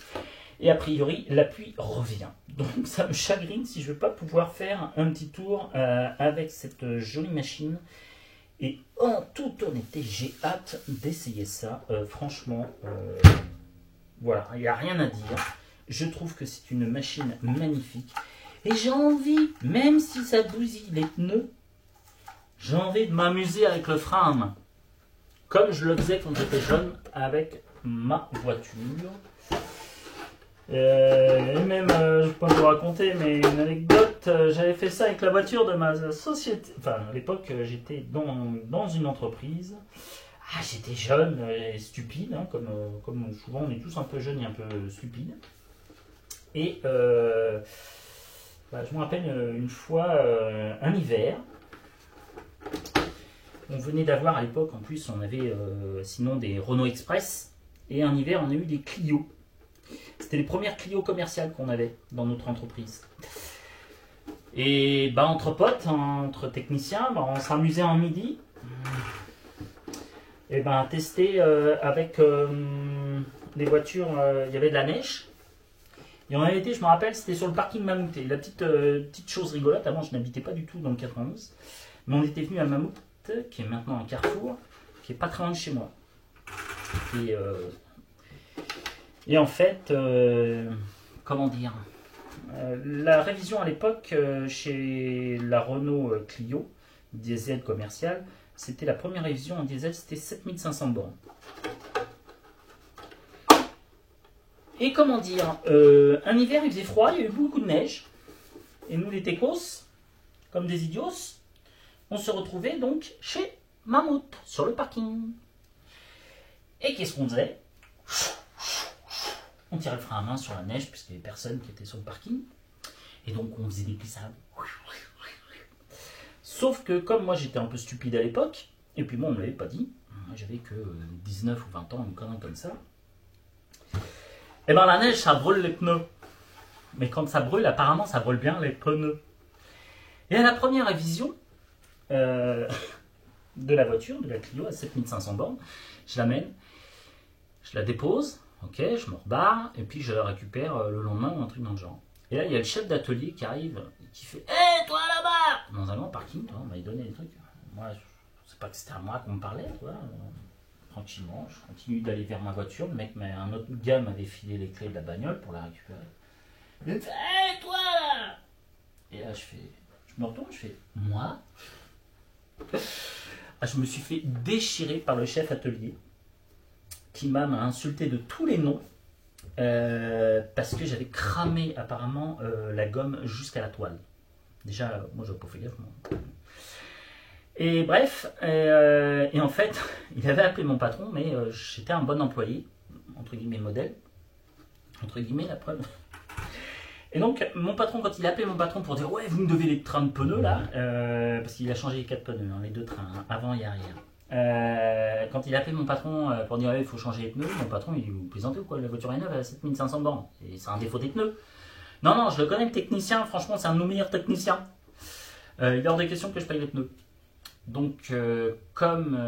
Et a priori, la pluie revient. Donc ça me chagrine si je ne vais pas pouvoir faire un petit tour avec cette jolie machine. Et en toute honnêteté, j'ai hâte d'essayer ça. Franchement, voilà, il n'y a rien à dire. Je trouve que c'est une machine magnifique. Et j'ai envie, même si ça bousille les pneus, j'ai envie de m'amuser avec le frein à main. Comme je le faisais quand j'étais jeune avec ma voiture. Et même, je peux vous raconter, mais une anecdote, j'avais fait ça avec la voiture de ma société. Enfin, à l'époque, j'étais dans une entreprise. Ah, j'étais jeune et stupide, hein, comme souvent on est tous un peu jeunes et un peu stupides. Et je me rappelle une fois, un hiver, on venait d'avoir à l'époque, en plus on avait sinon des Renault Express, et un hiver on a eu des Clio. C'était les premières Clio commerciales qu'on avait dans notre entreprise. Et entre potes, entre techniciens, on s'amusait en midi. Et tester avec les voitures, il y avait de la neige. Et on avait été, je me rappelle, c'était sur le parking Mammouth. Et la petite chose rigolote, avant je n'habitais pas du tout dans le 91, mais on était venu à Mammouth, qui est maintenant un carrefour, qui est pas très loin de chez moi. Et en fait, comment dire, la révision à l'époque chez la Renault Clio, diesel commercial, c'était la première révision en diesel, c'était 7500 bornes. Et comment dire, un hiver il faisait froid, il y a eu beaucoup de neige, et nous les techos, comme des idiots, on se retrouvait donc chez Mammouth, sur le parking. Et qu'est-ce qu'on faisait ? On tirait le frein à main sur la neige, puisqu'il n'y avait personne qui était sur le parking. Et donc on faisait des glissades. Sauf que comme moi j'étais un peu stupide à l'époque, et puis moi on ne me l'avait pas dit, j'avais que 19 ou 20 ans, une connerie comme ça, et la neige ça brûle les pneus. Mais quand ça brûle, apparemment ça brûle bien les pneus. Et à la première révision de la voiture, de la Clio à 7500 bornes, je l'amène, je la dépose, ok, je me rebarre, et puis je la récupère le lendemain ou un truc dans le genre. Et là, il y a le chef d'atelier qui arrive, qui fait « Hé, toi là-bas !» Dans un grand parking, on m'avait donné des trucs. Moi, je ne sais pas que c'était à moi qu'on me parlait, quoi. Tranquillement, je continue d'aller vers ma voiture. Le mec, un autre gars m'avait filé les clés de la bagnole pour la récupérer. Il me fait « Hé, toi là !» Et là, je me retourne, je fais « Moi ?» Je me suis fait déchirer par le chef atelier, qui m'a insulté de tous les noms. Parce que j'avais cramé apparemment la gomme jusqu'à la toile. Déjà, moi j'avais pas fait gaffe. Et bref, et en fait, il avait appelé mon patron, mais j'étais un bon employé, entre guillemets modèle, entre guillemets la preuve. Et donc, mon patron, quand il a appelé mon patron pour dire « Ouais, vous me devez les trains de pneus là », parce qu'il a changé les 4 pneus, les 2 trains, avant et arrière. Quand il a appelé mon patron pour dire il faut changer les pneus, mon patron il vous plaisantez ou quoi, la voiture est neuve à 7500 bornes, et c'est un défaut des pneus. Non, je le connais le technicien, franchement c'est un de nos meilleurs techniciens. Il est hors de question que je paye les pneus. Donc comme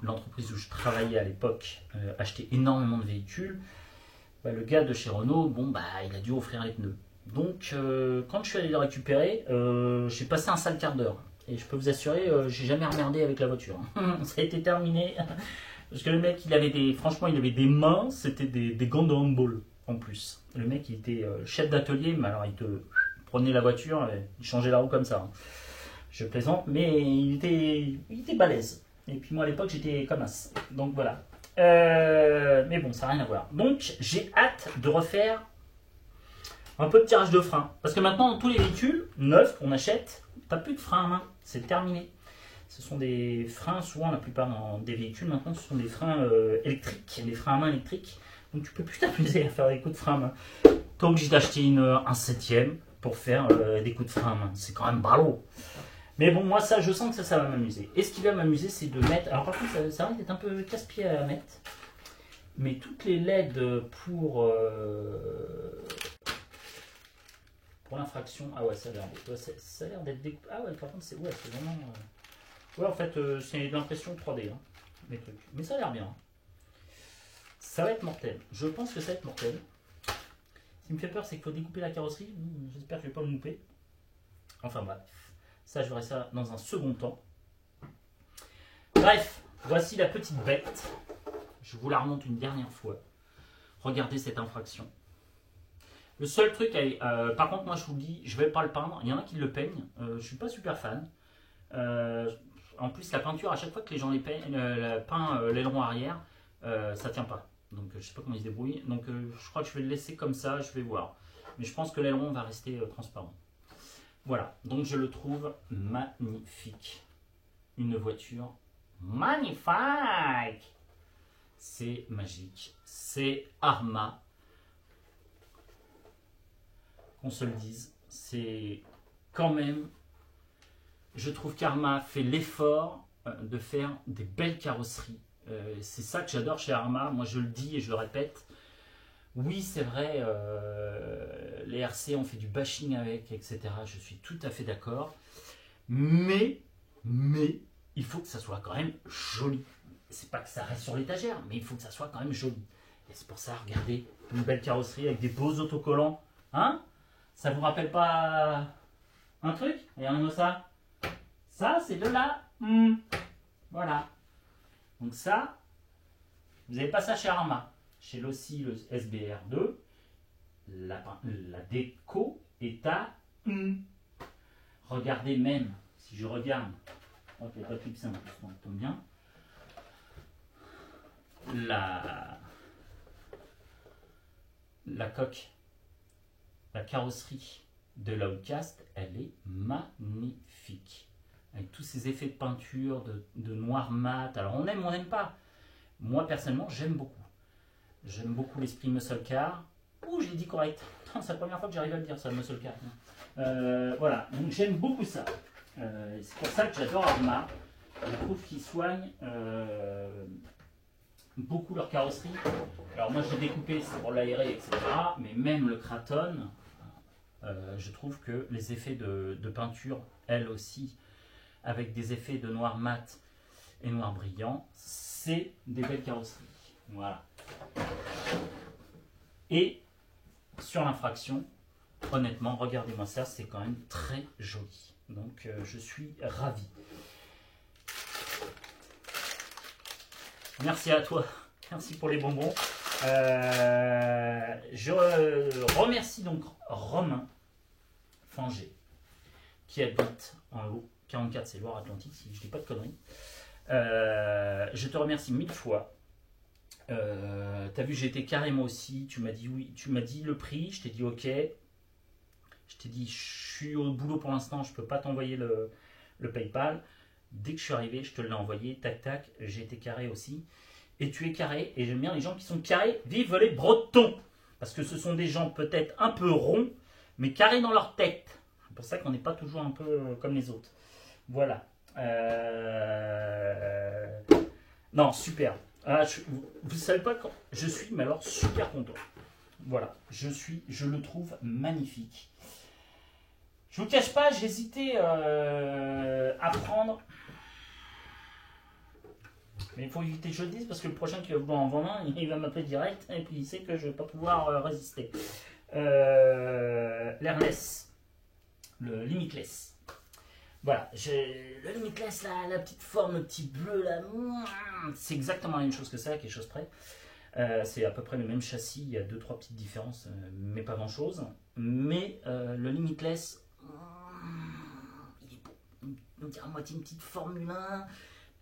l'entreprise où je travaillais à l'époque achetait énormément de véhicules, le gars de chez Renault, il a dû offrir les pneus. Donc quand je suis allé les récupérer, j'ai passé un sale quart d'heure. Et je peux vous assurer, j'ai jamais emmerdé avec la voiture. Ça a été terminé. Parce que le mec, il avait des, franchement, il avait des mains, c'était des gants de handball en plus. Le mec, il était chef d'atelier, mais alors il te prenait la voiture, et il changeait la roue comme ça. Hein. Je plaisante, mais il était balèze. Et puis moi à l'époque, j'étais comme as. Donc voilà. Mais bon, ça n'a rien à voir. Donc j'ai hâte de refaire un peu de tirage de frein. Parce que maintenant, dans tous les véhicules neufs qu'on achète, t'as plus de frein à main. C'est terminé. Ce sont des freins, souvent la plupart des véhicules maintenant, ce sont des freins électriques, des freins à main électriques. Donc tu peux plus t'amuser à faire des coups de frein à main. T'es obligé d'acheter un septième pour faire des coups de frein à main. C'est quand même ballot. Mais bon, moi ça, je sens que ça va m'amuser. Et ce qui va m'amuser, c'est de mettre... Alors par contre, ça va être un peu casse-pied à mettre. Mais toutes les LED pour l'infraction... Ah ouais, ça a l'air d'être découpé. Ah ouais, par contre, c'est vraiment... Ouais, en fait, c'est l'impression 3D, hein, mes trucs. Mais ça a l'air bien. Ça va être mortel. Je pense que ça va être mortel. Ce qui me fait peur, c'est qu'il faut découper la carrosserie. J'espère que je ne vais pas me louper. Enfin bref. Ça, je verrai ça dans un second temps. Bref, voici la petite bête. Je vous la remonte une dernière fois. Regardez cette infraction. Le seul truc, par contre, moi je vous le dis, je ne vais pas le peindre. Il y en a qui le peignent. Je ne suis pas super fan. En plus, la peinture, à chaque fois que les gens les peignent, peint l'aileron arrière, ça tient pas. Donc, je sais pas comment ils se débrouillent. Donc, je crois que je vais le laisser comme ça. Je vais voir. Mais je pense que l'aileron va rester transparent. Voilà. Donc, je le trouve magnifique. Une voiture magnifique. C'est magique. C'est Arrma. Qu'on se le dise. C'est quand même... Je trouve qu'Arrma fait l'effort de faire des belles carrosseries. C'est ça que j'adore chez Arrma. Moi, je le dis et je le répète. Oui, c'est vrai, les RC ont fait du bashing avec, etc. Je suis tout à fait d'accord. Mais, il faut que ça soit quand même joli. C'est pas que ça reste sur l'étagère, mais il faut que ça soit quand même joli. Et c'est pour ça, regardez, une belle carrosserie avec des beaux autocollants. Hein? Ça vous rappelle pas un truc? Regardez-moi ça. Ça, c'est de là. Voilà. Donc ça, vous n'avez pas ça chez Arrma. Chez l'OSI, le SBR2, la déco est à Regardez même, si je regarde, oh, il n'y a pas de clip, ça tombe bien. La coque, la carrosserie de l'Outcast, elle est magnifique. Avec tous ces effets de peinture, de noir mat. Alors on aime ou on n'aime pas. Moi personnellement, j'aime beaucoup. J'aime beaucoup l'esprit muscle car. Ouh, j'ai dit correct. C'est la première fois que j'arrive à le dire ça, muscle car. Voilà, donc j'aime beaucoup ça. C'est pour ça que j'adore Arrma. Je trouve qu'ils soignent beaucoup leur carrosserie. Alors moi je l'ai découpé, c'est pour l'aérer, etc. Mais même le Kraton, je trouve que les effets de peinture, elles aussi, avec des effets de noir mat et noir brillant, c'est des belles carrosseries. Voilà. Et sur l'infraction, honnêtement, regardez-moi ça, c'est quand même très joli. Donc je suis ravi. Merci à toi, merci pour les bonbons. Je remercie donc Romain Fangé qui habite en haut. 44, c'est Loire-Atlantique, si je ne dis pas de conneries. Je te remercie 1000 fois. T'as vu, j'ai été carré moi aussi. Tu m'as dit oui, tu m'as dit le prix. Je t'ai dit ok. Je t'ai dit je suis au boulot pour l'instant, je peux pas t'envoyer le PayPal. Dès que je suis arrivé, je te l'ai envoyé. Tac tac, j'ai été carré aussi. Et tu es carré. Et j'aime bien les gens qui sont carrés. Vive les Bretons! Parce que ce sont des gens peut-être un peu ronds, mais carrés dans leur tête. C'est pour ça qu'on n'est pas toujours un peu comme les autres. Voilà. Non, super. Ah, vous ne savez pas quand je suis, mais alors super content. Voilà, je le trouve magnifique. Je vous cache pas, j'hésitais à prendre. Mais il faut éviter que je le dise parce que le prochain qui va vouloir en vendre un, il va m'appeler direct et puis il sait que je ne vais pas pouvoir résister. L'airless, le limitless. Voilà, le Limitless, la petite forme, le petit bleu là, c'est exactement la même chose que ça, quelque chose près. C'est à peu près le même châssis, il y a 2-3 petites différences, mais pas grand chose. Mais le Limitless, il est beau. On dirait à moitié une petite Formule 1,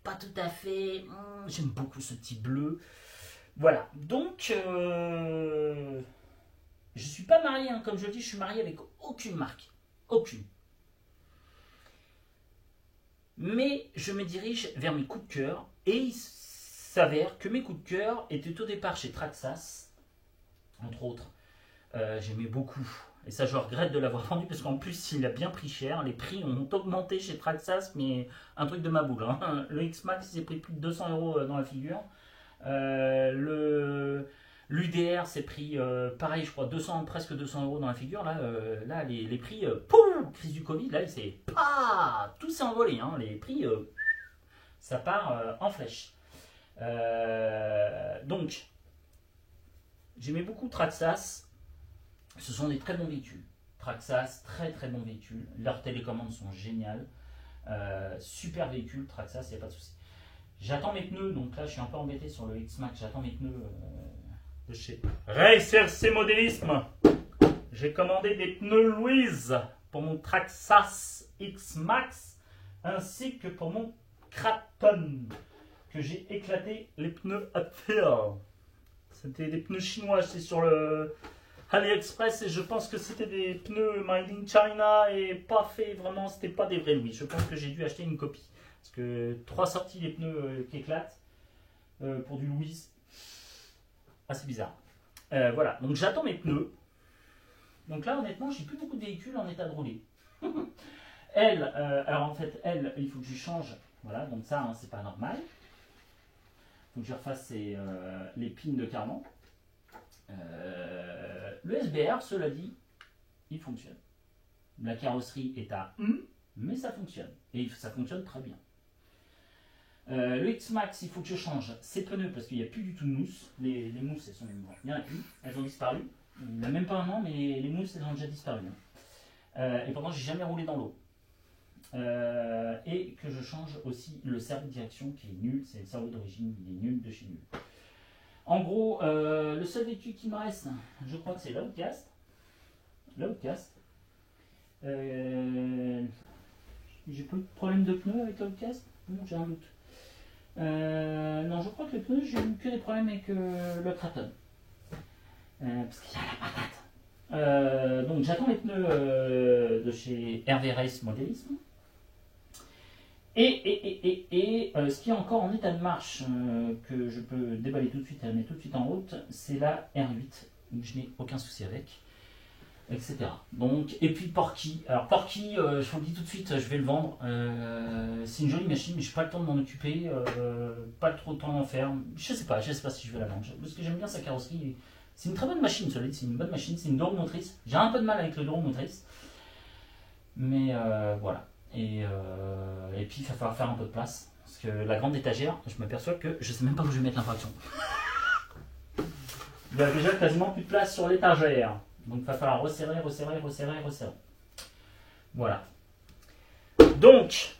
pas tout à fait. J'aime beaucoup ce petit bleu. Voilà, donc je suis pas marié, hein, comme je le dis, je suis marié avec aucune marque. Aucune. Mais je me dirige vers mes coups de cœur et il s'avère que mes coups de cœur étaient au départ chez Traxxas, entre autres. J'aimais beaucoup. Et ça, je regrette de l'avoir vendu parce qu'en plus, il a bien pris cher. Les prix ont augmenté chez Traxxas, mais un truc de ma boule. Hein. Le X-Max, il s'est pris plus de 200 € dans la figure. L'UDR s'est pris, pareil, je crois, presque 200 € dans la figure. Là, les prix, poum, crise du Covid, là, tout s'est envolé. Hein. Les prix, ça part en flèche. Donc, j'aimais beaucoup Traxxas. Ce sont des très bons véhicules. Traxxas, très très bons véhicules. Leurs télécommandes sont géniales. Super véhicule, Traxxas, il n'y a pas de souci. J'attends mes pneus, donc là je suis un peu embêté sur le X-Max. J'attends mes pneus de chez RacerC Modélisme. J'ai commandé des pneus Louise pour mon Traxxas X-Max ainsi que pour mon Kraton que j'ai éclaté les pneus Uphill. C'était des pneus chinois, c'est sur le AliExpress et je pense que c'était des pneus made in China et pas fait vraiment, c'était pas des vrais Louis. Je pense que j'ai dû acheter une copie. Parce que 3 sorties les pneus qui éclatent pour du Louis, assez bizarre. Voilà, donc j'attends mes pneus. Donc là, honnêtement, j'ai plus beaucoup de véhicules en état de rouler. Alors en fait, il faut que je change. Voilà, donc ça, hein, c'est pas normal. Il faut que je refasse les pins de cardan. Le SBR, cela dit, il fonctionne. La carrosserie est à mais ça fonctionne. Et ça fonctionne très bien. Le X-Max, il faut que je change ses pneus parce qu'il n'y a plus du tout de mousse. Les mousses, elles sont. Il n'y en a plus. Elles ont disparu. Il n'a même pas un an, mais les mousses, elles ont déjà disparu. Et pourtant, j'ai jamais roulé dans l'eau. Et que je change aussi le cerveau de direction qui est nul. C'est le cerveau d'origine, il est nul de chez nul. En gros, le seul véhicule qui me reste, je crois que c'est l'Outcast. L'Outcast. J'ai pas eu de problème de pneus avec l'Outcast? Non, j'ai un doute. Non, je crois que les pneus, j'ai eu que des problèmes avec le Kraton. Parce qu'il y a la patate. Donc j'attends les pneus de chez RV Race Modélisme. Et ce qui est encore en état de marche, que je peux déballer tout de suite et la mettre tout de suite en route, c'est la R8, où je n'ai aucun souci avec, etc. Donc, et puis Porky. Alors Porky, je vous le dis tout de suite, je vais le vendre. C'est une jolie machine, mais je n'ai pas le temps de m'en occuper, pas trop de temps d'en faire. Je sais pas si je vais la vendre. Parce que j'aime bien sa carrosserie. C'est une très bonne machine, cela dit, c'est une bonne machine, c'est une deux roues motrices. J'ai un peu de mal avec le deux roues motrices. Mais voilà. Et puis il va falloir faire un peu de place. Parce que la grande étagère, je m'aperçois que je ne sais même pas où je vais mettre l'infraction. Il y a déjà quasiment plus de place sur l'étagère. Donc il va falloir resserrer. Voilà. Donc,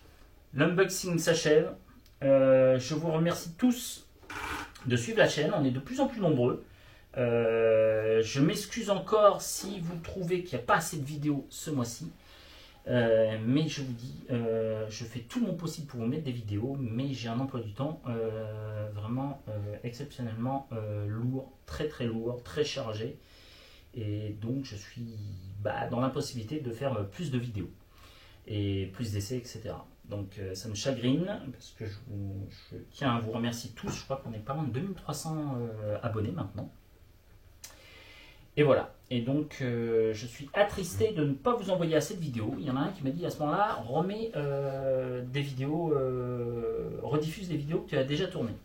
l'unboxing s'achève. Je vous remercie tous de suivre la chaîne. On est de plus en plus nombreux. Je m'excuse encore si vous trouvez qu'il n'y a pas assez de vidéos ce mois-ci. Mais je vous dis, je fais tout mon possible pour vous mettre des vidéos, mais j'ai un emploi du temps vraiment exceptionnellement lourd, très très lourd, très chargé, et donc je suis dans l'impossibilité de faire plus de vidéos et plus d'essais, etc. Donc ça me chagrine parce que je tiens à vous remercier tous. Je crois qu'on est pas loin de 2300 abonnés maintenant. Et voilà, et donc je suis attristé de ne pas vous envoyer assez de vidéos. Il y en a un qui m'a dit à ce moment-là, remets des vidéos, rediffuse des vidéos que tu as déjà tournées.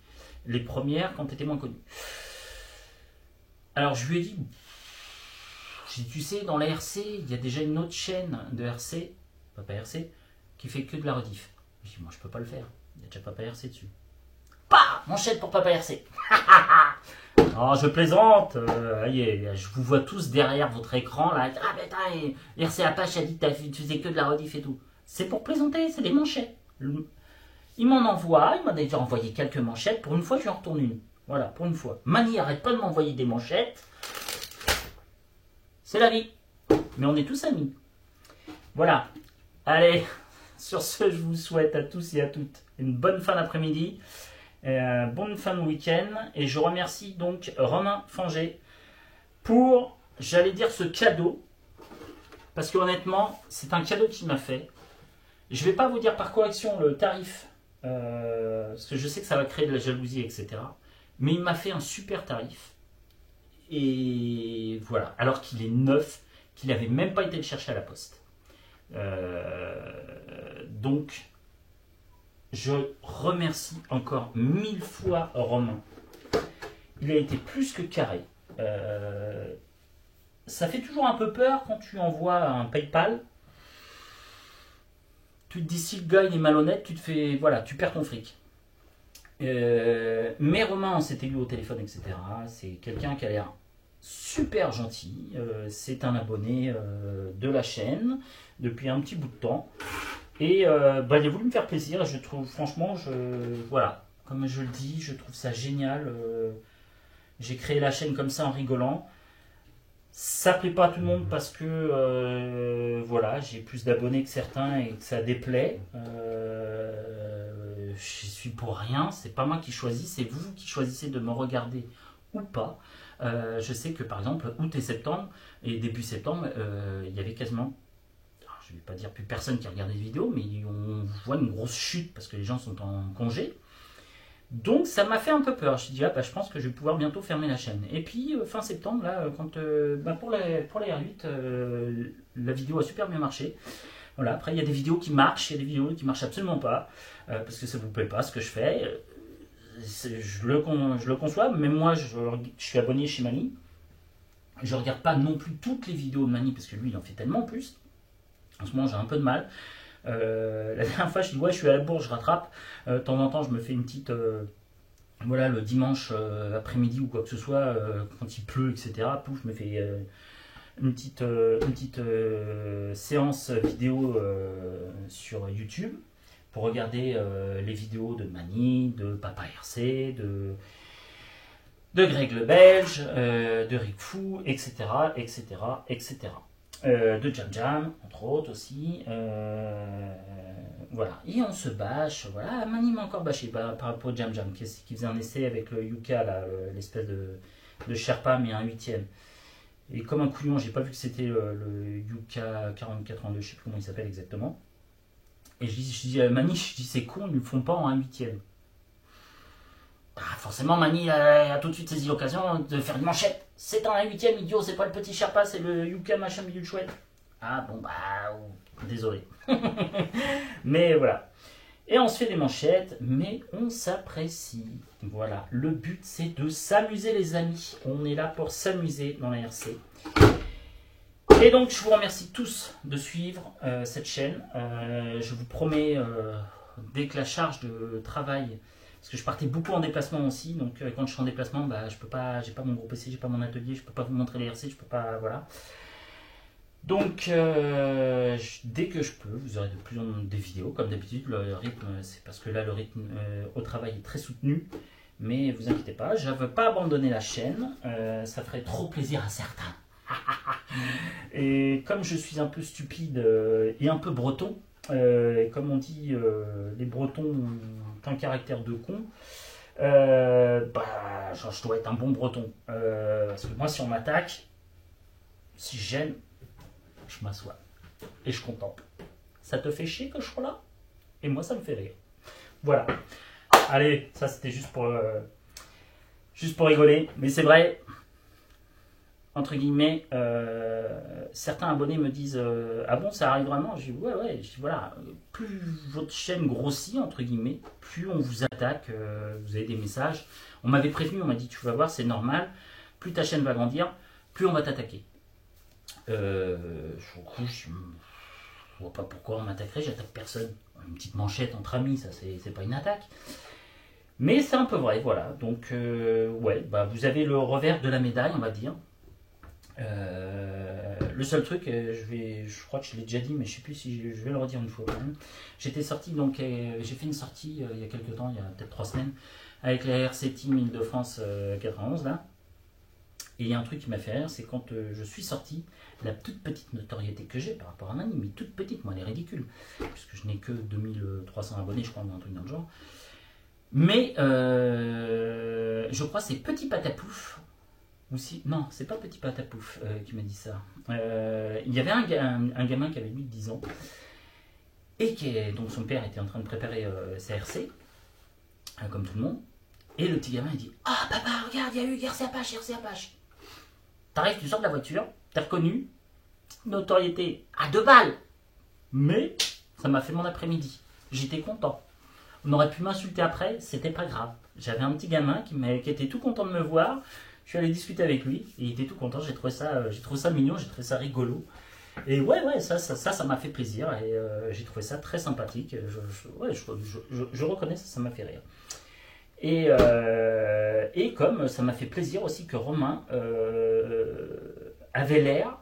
Les premières quand tu étais moins connu. Alors je lui ai dit, tu sais, dans la RC, il y a déjà une autre chaîne de RC, Papa RC, qui fait que de la rediff. Je dis, moi je peux pas le faire, il y a déjà Papa RC dessus. Bah, manchette pour Papa RC. Oh, je plaisante, je vous vois tous derrière votre écran là. Ah putain, RC Apache a dit que tu faisais que de la rediff et tout. C'est pour plaisanter, c'est des manchettes. Il m'en envoie, il m'a déjà envoyé quelques manchettes. Pour une fois, je lui en retourne une. Voilà, pour une fois. Mani, arrête pas de m'envoyer des manchettes. C'est la vie. Mais on est tous amis. Voilà. Allez, sur ce, je vous souhaite à tous et à toutes une bonne fin d'après-midi, bonne fin de week-end. Et je remercie donc Romain Fanger pour, j'allais dire, ce cadeau. Parce que honnêtement, c'est un cadeau qu'il m'a fait. Je ne vais pas vous dire par correction le tarif, parce que je sais que ça va créer de la jalousie, etc. Mais il m'a fait un super tarif. Et voilà, alors qu'il est neuf, qu'il n'avait même pas été le chercher à la poste. Donc, je remercie encore 1000 fois Romain. Il a été plus que carré. Ça fait toujours un peu peur quand tu envoies un PayPal. Tu te dis si le gars il est malhonnête, tu te fais, voilà, tu perds ton fric. Mais Romain, on s'était eu au téléphone, etc. C'est quelqu'un qui a l'air super gentil. C'est un abonné de la chaîne depuis un petit bout de temps. Et il a voulu me faire plaisir. Je trouve, franchement, voilà, comme je le dis, je trouve ça génial. J'ai créé la chaîne comme ça en rigolant. Ça plaît pas à tout le monde parce que voilà, j'ai plus d'abonnés que certains et que ça déplaît. Je suis pour rien, c'est pas moi qui choisis, c'est vous qui choisissez de me regarder ou pas. Je sais que par exemple, août et septembre, et début septembre, il y avait quasiment, alors, je vais pas dire plus personne qui regardait les vidéos, mais on voit une grosse chute parce que les gens sont en congé. Donc ça m'a fait un peu peur. Je me dis, je pense que je vais pouvoir bientôt fermer la chaîne. Et puis fin septembre, là, quand, pour les R8, la vidéo a super bien marché. Voilà, après il y a des vidéos qui marchent, il y a des vidéos qui marchent absolument pas, parce que ça vous plaît pas ce que je fais. Je le conçois, même moi je suis abonné chez Mani. Je regarde pas non plus toutes les vidéos de Mani, parce que lui il en fait tellement plus. En ce moment j'ai un peu de mal. La dernière fois, je dis ouais, je suis à la bourse, je rattrape. De temps en temps, je me fais une petite, voilà, le dimanche après-midi ou quoi que ce soit, quand il pleut, etc. Pouf, je me fais une petite séance vidéo sur YouTube pour regarder les vidéos de Mani, de Papa RC, de Greg le Belge, de Rick Fou, etc., etc., etc. De Jam Jam, entre autres aussi. Voilà. Et on se bâche. Voilà. Mani m'a encore bâché par rapport à Jam Jam, qui faisait un essai avec le Yuka, l'espèce de Sherpa, mais un huitième. Et comme un couillon, j'ai pas vu que c'était le Yuka 4432, je sais plus comment il s'appelle exactement. Et je dis à Mani, c'est con, ils ne le font pas en un huitième. Forcément, Mani a tout de suite saisi l'occasion de faire une manchette. C'est un 8ème, idiot, c'est pas le petit Sherpa, c'est le Yuka machin bidule chouette. Ah bon, désolé. Mais voilà. Et on se fait des manchettes, mais on s'apprécie. Voilà, le but c'est de s'amuser les amis. On est là pour s'amuser dans la RC. Et donc je vous remercie tous de suivre cette chaîne. Je vous promets, dès que la charge de travail... Parce que je partais beaucoup en déplacement aussi, donc quand je suis en déplacement, je peux pas, j'ai pas mon gros PC, j'ai pas mon atelier, je peux pas vous montrer les RC, je peux pas, voilà. Donc dès que je peux, vous aurez de plus en plus des vidéos, comme d'habitude. Le rythme, c'est parce que là le rythme au travail est très soutenu, mais vous inquiétez pas, je ne veux pas abandonner la chaîne, ça ferait trop plaisir à certains. Et comme je suis un peu stupide et un peu breton, et comme on dit, les Bretons ont un caractère de con. Je dois être un bon Breton. Parce que moi, si on m'attaque, si je gêne, je m'assois et je contemple. Ça te fait chier que je sois là? Et moi, ça me fait rire. Voilà. Allez, ça c'était juste pour rigoler. Mais c'est vrai. Entre guillemets, certains abonnés me disent ah bon, ça arrive vraiment? Je dis ouais. Je dis voilà, plus votre chaîne grossit, entre guillemets, plus on vous attaque, vous avez des messages. On m'avait prévenu, on m'a dit tu vas voir, c'est normal, plus ta chaîne va grandir, plus on va t'attaquer. Du coup, je vois pas pourquoi on m'attaquerait, j'attaque personne. Une petite manchette entre amis, ça c'est pas une attaque. Mais c'est un peu vrai, voilà. Donc vous avez le revers de la médaille, on va dire. Le seul truc, je crois que je l'ai déjà dit, mais je sais plus si je vais le redire une fois quand même. J'étais sorti, donc j'ai fait une sortie il y a quelques temps, il y a peut-être 3 semaines, avec la RC Team Île-de-France 91 là. Et il y a un truc qui m'a fait rire, c'est quand je suis sorti, la toute petite notoriété que j'ai par rapport à Mani, mais toute petite, moi elle est ridicule, puisque je n'ai que 2300 abonnés, je crois, ou un truc dans le genre. Mais je crois que c'est Petit Patapouf. Aussi, non, c'est pas Petit Patapouf qui m'a dit ça. Il y avait un gamin qui avait 8-10 ans et donc son père était en train de préparer sa RC, comme tout le monde. Et le petit gamin il dit: Ah papa, regarde, il y a eu RC Apache, RC Apache. T'arrives, tu sors de la voiture, t'es reconnu, petite notoriété à 2 balles. Mais ça m'a fait mon après-midi. J'étais content. On aurait pu m'insulter après, c'était pas grave. J'avais un petit gamin qui était tout content de me voir. Je suis allé discuter avec lui et il était tout content. J'ai trouvé ça mignon, j'ai trouvé ça rigolo. Et ouais, ça m'a fait plaisir et j'ai trouvé ça très sympathique. Je reconnais ça, ça m'a fait rire. Et comme ça m'a fait plaisir aussi que Romain avait l'air,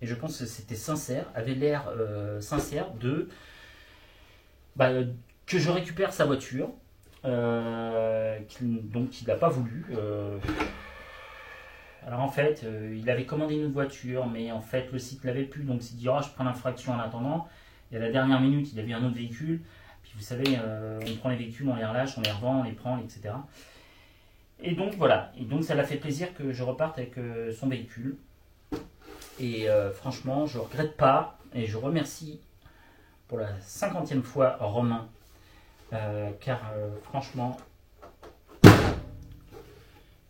et je pense que c'était sincère, avait l'air sincère que je récupère sa voiture, donc il n'a pas voulu. Alors en fait, il avait commandé une voiture, mais en fait le site ne l'avait plus, donc il s'est dit: oh, je prends l'infraction en attendant. Et à la dernière minute, il a vu un autre véhicule. Puis vous savez, on prend les véhicules, on les relâche, on les revend, on les prend, etc. Et donc voilà, et donc ça l'a fait plaisir que je reparte avec son véhicule. Et franchement, je ne regrette pas, et je remercie pour la 50e fois Romain, car franchement,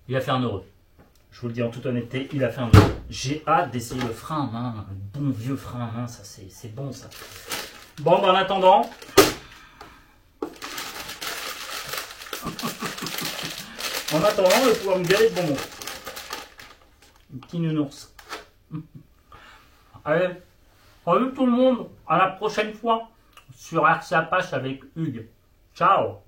il a fait un heureux. Je vous le dis en toute honnêteté, il a fait un heureux. J'ai hâte d'essayer le frein à main, le bon vieux frein à main, ça c'est bon ça. Bon, en attendant, de pouvoir me galer de bonbons. Un petit nounours. Allez, salut tout le monde, à la prochaine fois sur RC Apache avec Hugues. Ciao.